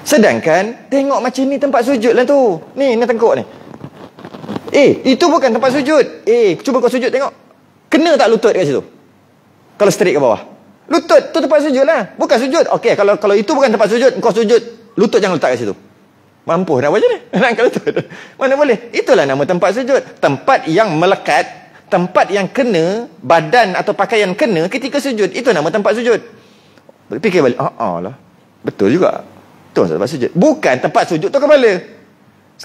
Speaker 1: Sedangkan tengok macam ni tempat sujud lah tu. Ni tengkuk ni. Itu bukan tempat sujud. Cuba kau sujud tengok. Kena tak lutut kat situ? Kalau straight ke bawah. Lutut tu tempat sujud lah. Bukan sujud. Okey, kalau itu bukan tempat sujud, kau sujud, lutut jangan letak kat situ. Mampu nak buat macam ni? Nak angkat lutut. Mana boleh? Itulah nama tempat sujud. Tempat yang melekat, tempat yang kena, badan atau pakaian kena ketika sujud. Itu nama tempat sujud. Fikir balik. Lah. Betul juga. Itu tempat sujud. Bukan tempat sujud tu kepala.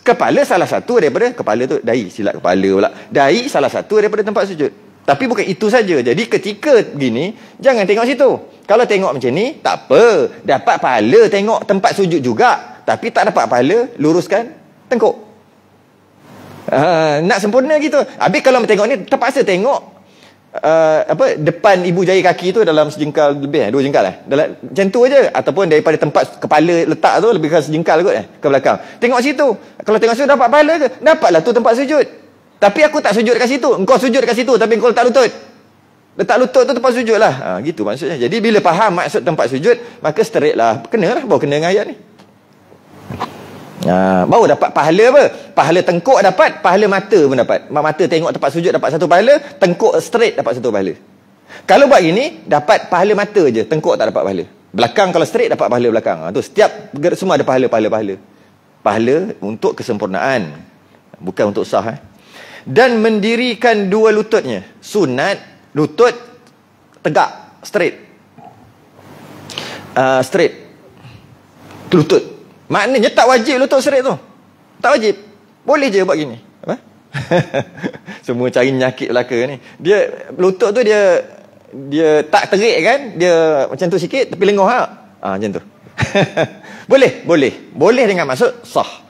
Speaker 1: Kepala salah satu daripada, kepala tu dahi, silap kepala pula. Dahi salah satu daripada tempat sujud. Tapi bukan itu saja. Jadi ketika begini, jangan tengok situ. Kalau tengok macam ni, tak apa. Dapat pahala tengok tempat sujud juga. Tapi tak dapat pahala, luruskan tengkuk. Nak sempurna gitu. Habis kalau tengok ni, terpaksa tengok depan ibu jari kaki tu dalam sejengkal lebih, 2 jengkal dalam, macam tu aja. Ataupun daripada tempat kepala letak tu lebih kurang sejengkal kot ke belakang. Tengok situ. Kalau tengok situ dapat pahala ke? Dapatlah tu tempat sujud. Tapi aku tak sujud kat situ. Engkau sujud kat situ tapi engkau letak lutut. Letak lutut tu tempat sujud lah. Gitu maksudnya. Jadi bila faham maksud tempat sujud, maka straight lah. Kena lah. Baru kena dengan ayat ni. Baru dapat pahala apa? Pahala tengkuk dapat, pahala mata pun dapat. Mata tengok tempat sujud dapat satu pahala, tengkuk straight dapat satu pahala. Kalau buat gini, dapat pahala mata je, tengkuk tak dapat pahala. Belakang kalau straight dapat pahala belakang. Tu setiap semua ada pahala. Pahala untuk kesempurnaan. Bukan untuk sah. Dan mendirikan 2 lututnya. Sunat lutut tegak, straight. Straight. Lutut. Maknanya tak wajib lutut straight tu. Tak wajib. Boleh je buat gini. Apa? Semua cari nyakit belaka ni. Dia lutut tu dia tak terik kan? Dia macam tu sikit tapi lengoh macam tu. Boleh dengan maksud sah.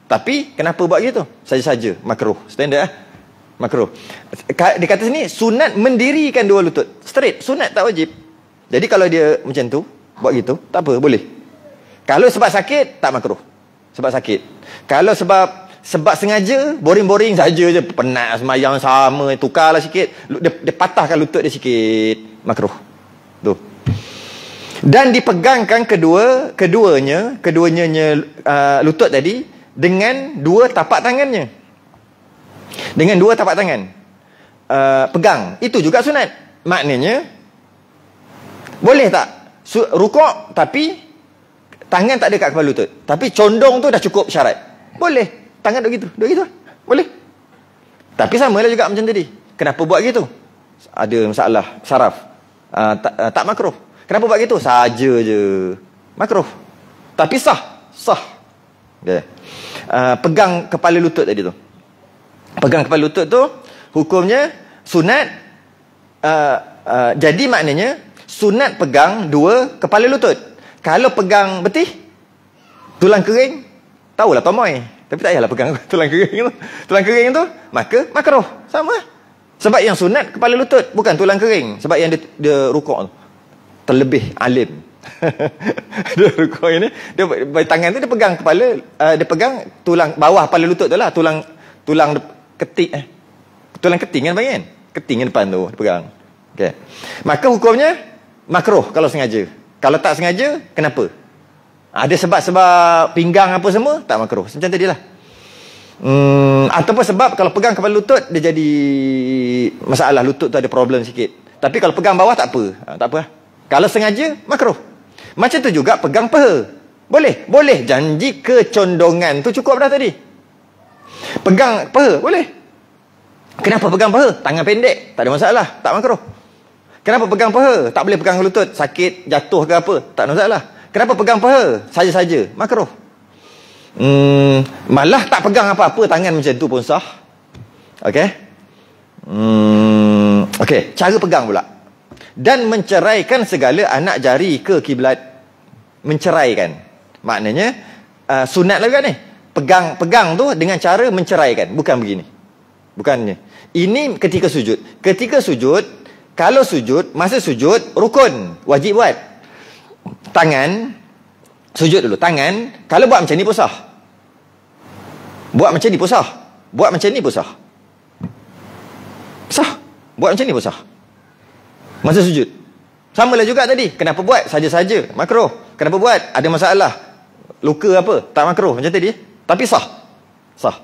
Speaker 1: Tapi kenapa buat gitu? Saja-saja makruh. Standard Makruh. Dia kata sini sunat mendirikan dua lutut. Straight, sunat tak wajib. Jadi kalau dia macam tu, buat gitu, tak apa, boleh. Kalau sebab sakit, tak makruh. Sebab sakit. Kalau sebab sengaja, boring-boring saja je, penat semayang sama, tukarlah sikit, dia patahkan lutut dia sikit, makruh. Tu. Dan dipegangkan keduanya lutut tadi dengan dua tapak tangannya. Dengan dua tapak tangan. Pegang. Itu juga sunat. Maknanya boleh tak rukuk tapi tangan tak ada kat kepala lutut, tapi condong tu dah cukup syarat? Boleh. Tangan duk gitu. Boleh. Tapi samalah juga macam tadi. Kenapa buat gitu? Ada masalah saraf. Tak makruh. Kenapa buat gitu? Saja je. Makruh. Tapi sah. Okay. Pegang kepala lutut tadi tu. Pegang kepala lutut tu hukumnya sunat. Jadi maknanya sunat pegang dua kepala lutut. Kalau pegang betih, tulang kering, tahulah tomoy. Tapi tak payahlah pegang tulang kering tu. Tulang kering tu, maka makruh. Sama. Sebab yang sunat kepala lutut, bukan tulang kering. Sebab yang dia rukuk tu terlebih alim. Dia rukuk ini, dia tangan tu dia pegang kepala, dia pegang tulang bawah kepala lutut tu lah, tulang ketik tulang keting kan panggil kan? Keting yang depan tu dia pegang. Okey. Maka hukumnya makruh kalau sengaja. Kalau tak sengaja, kenapa? Ada sebab pinggang apa semua, tak makruh. Macam tadi lah. Ataupun sebab kalau pegang kepala lutut, dia jadi masalah lutut tu ada problem sikit. Tapi kalau pegang bawah tak apa. Tak apa. Kalau sengaja, makruh. Macam tu juga pegang paha. Boleh. Janji kecondongan tu cukup dah tadi. Pegang paha, boleh. Kenapa pegang paha? Tangan pendek, tak ada masalah, tak makruh. Kenapa pegang paha? Tak boleh pegang lutut, sakit, jatuh ke apa, tak ada masalah. Kenapa pegang paha? Saja-saja, makruh. Malah tak pegang apa-apa, tangan macam tu pun sah. Okey. Okey, cara pegang pula. Dan menceraikan segala anak jari ke kiblat. Menceraikan. Maknanya sunat lah kan ni. Pegang tu dengan cara menceraikan, bukan begini. Bukannya. Ini ketika sujud. Ketika sujud, kalau sujud, masa sujud rukun, wajib buat. Tangan, sujud dulu. Tangan, kalau buat macam ni pun sah. Buat macam ni pun sah. Buat macam ni pun sah. Sah. Buat macam ni pun sah. Masa sujud. Samalah juga tadi. Kenapa buat? Saja-saja. Makruh. Kenapa buat? Ada masalah. Luka apa? Tak makruh. Macam tadi. Tapi sah. Sah.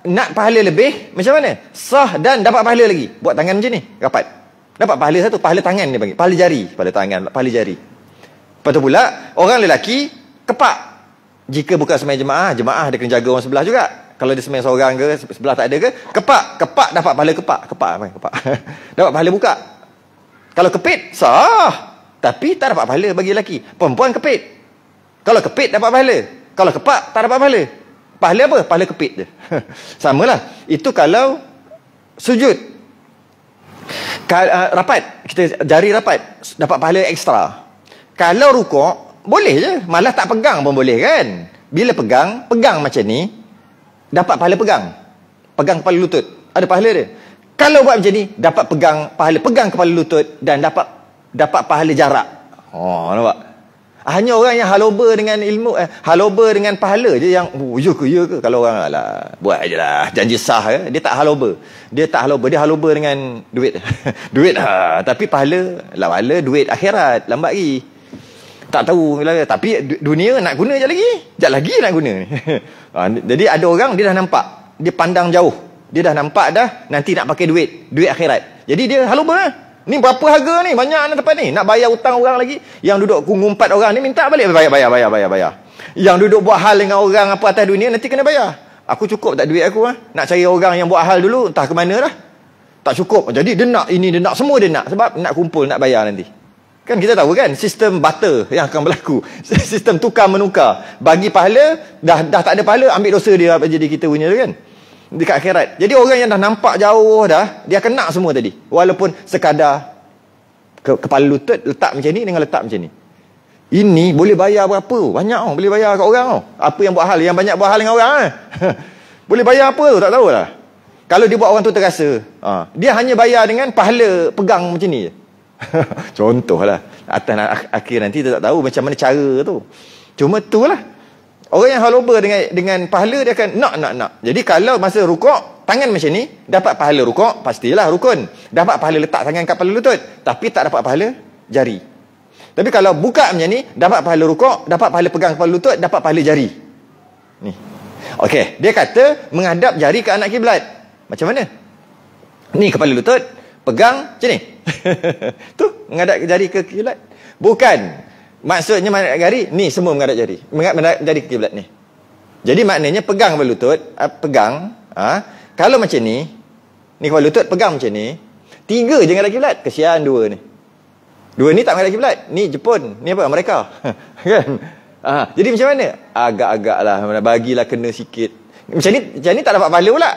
Speaker 1: Nak pahala lebih, macam mana? Sah dan dapat pahala lagi. Buat tangan macam ni. Rapat. Dapat pahala satu. Pahala tangan dia panggil. Pahala jari. Pahala tangan. Pahala jari. Lepas tu pula, orang lelaki kepak. Jika bukan sembahyang jemaah dia kena jaga orang sebelah juga. Kalau dia sembahyang seorang ke, sebelah tak ada ke, kepak dapat pahala kepak. Dapat pahala buka. Kalau kepit, sah. Tapi tak dapat pahala bagi lelaki. Perempuan kepit. Kalau kepit dapat pahala. Kalau kepak tak dapat pahala. Pahala apa? Pahala kepit je. Samalah. Itu kalau sujud. Rapat. Kita jari rapat. Dapat pahala ekstra. Kalau rukuk, boleh je. Malah tak pegang pun boleh kan. Bila pegang macam ni, dapat pahala pegang. Pegang kepala lutut. Ada pahala dia. Kalau buat macam ni, dapat pegang kepala lutut dan dapat pahala jarak. Oh, nampak? Hanya orang yang haloba dengan ilmu, haloba dengan pahala je yang, ya ke? Kalau orang lah, buat je lah, janji sah, dia tak haloba. Dia haloba dengan duit. Duit, tapi pahala duit akhirat, lambat lagi. Tak tahu, tapi dunia nak guna sekejap lagi nak guna. Jadi ada orang, dia dah nampak, dia pandang jauh, dia dah nampak dah, nanti nak pakai duit akhirat. Jadi dia haloba. Ni berapa harga ni? Banyak nak tempat ni. Nak bayar hutang orang lagi. Yang duduk ngumpat orang ni minta balik. Bayar. Yang duduk buat hal dengan orang apa atas dunia nanti kena bayar. Aku cukup tak duit aku? Nak cari orang yang buat hal dulu entah ke mana dah. Tak cukup. Jadi dia nak ini, dia nak semua dia nak. Sebab nak kumpul, nak bayar nanti. Kan kita tahu kan sistem barter yang akan berlaku. Sistem tukar menukar. Bagi pahala, dah tak ada pahala, ambil dosa dia apa jadi kita punya kan. Dekat akhirat. Jadi orang yang dah nampak jauh dah, dia akan nak semua tadi. Walaupun sekadar kepala lutut letak macam ni dengan letak macam ni. Ini boleh bayar berapa? Banyak tau. Boleh bayar kat orang tau. Apa yang buat hal? Yang banyak buat hal dengan orang. Boleh bayar apa tu? Tak tahulah. Kalau dia buat orang tu terasa, dia hanya bayar dengan pahala pegang macam ni je. Contohlah. Atas akhir nanti kita tak tahu macam mana cara tu. Cuma tu lah. Orang yang haloba dengan pahala, dia akan nak. Jadi kalau masa rukuk, tangan macam ni, dapat pahala rukuk, pastilah rukun. Dapat pahala letak tangan kat kepala lutut, tapi tak dapat pahala jari. Tapi kalau buka macam ni, dapat pahala rukuk, dapat pahala pegang kepala lutut, dapat pahala jari. Ni. Okey, dia kata menghadap jari ke anak kiblat. Macam mana? Ni kepala lutut, pegang macam ni. Tu menghadap jari ke kiblat. Bukan. Maksudnya menghadap jari, ni semua menghadap jari. Menghadap jari ke kiblat ni. Jadi maknanya pegang kepala lutut, pegang, kalau macam ni kepala lutut pegang macam ni, 3 je menghadap kiblat, kesian 2 ni. 2 ni tak menghadap kiblat. Ni Jepun, ni apa? Mereka. Kan? Jadi macam mana? Agak-agak lah, bagilah kena sikit. Macam ni tak dapat pahala pula.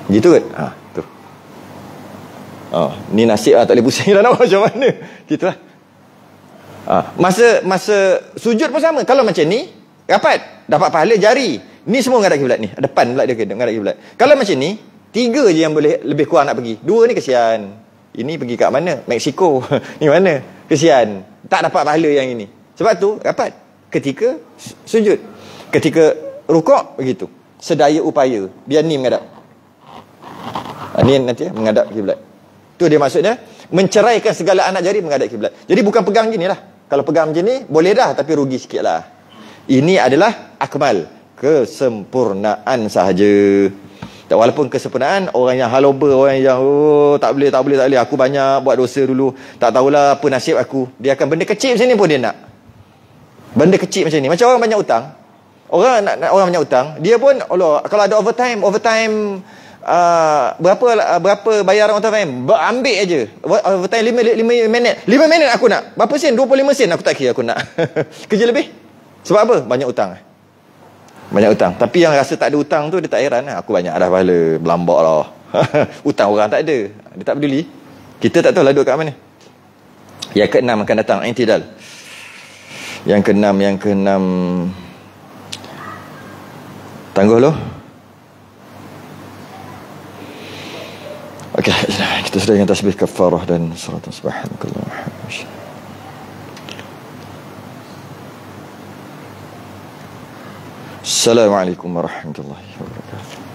Speaker 1: Gitu kan? Tu. Ni nasib lah, tak boleh pusing lah nak macam mana. Gitulah. Masa sujud pun sama. Kalau macam ni, dapat pahala jari. Ni semua menghadap kiblat ni. Depan pula dia kena menghadap kiblat. Kalau macam ni, 3 je yang boleh lebih kurang nak pergi. 2 ni kesian. Ini pergi kat mana? Mexico. Ni mana? Kesian. Tak dapat pahala yang ini. Sebab tu dapat ketika sujud. Ketika rukuk begitu. Sedaya upaya. Biar ni menghadap. Ni nanti menghadap kiblat. Tu dia maksudnya menceraikan segala anak jari menghadap kiblat. Jadi bukan pegang gini lah. Kalau pegang macam ni boleh dah, tapi rugi sikit lah. Ini adalah akmal, kesempurnaan sahaja. Walaupun kesempurnaan, orang yang haloba, orang yang tak boleh, aku banyak buat dosa dulu, tak tahulah apa nasib aku. Dia akan benda kecil macam ni pun dia nak. Benda kecil macam ni. Macam orang banyak hutang. Orang banyak hutang, dia pun Allah, kalau ada overtime berapa bayaran overtime, ambil aja. Overtime 5 minit. 5 minit aku nak. Berapa sen? 25 sen aku tak kira aku nak. Kerja lebih. Sebab apa? Banyak hutang. Banyak hutang. Tapi yang rasa tak ada hutang tu, dia tak heran. Aku banyak dah pahala, berlambak lah. Hutang orang tak ada, dia tak peduli. Kita tak tahu lah duduk kat mana. Yang ke-6 akan datang, i'tidal. Yang ke-6 tangguh lo. Okey, kita sudah dengan tasbih kafarah dan salat subhanakallah. Assalamualaikum warahmatullahi wabarakatuh.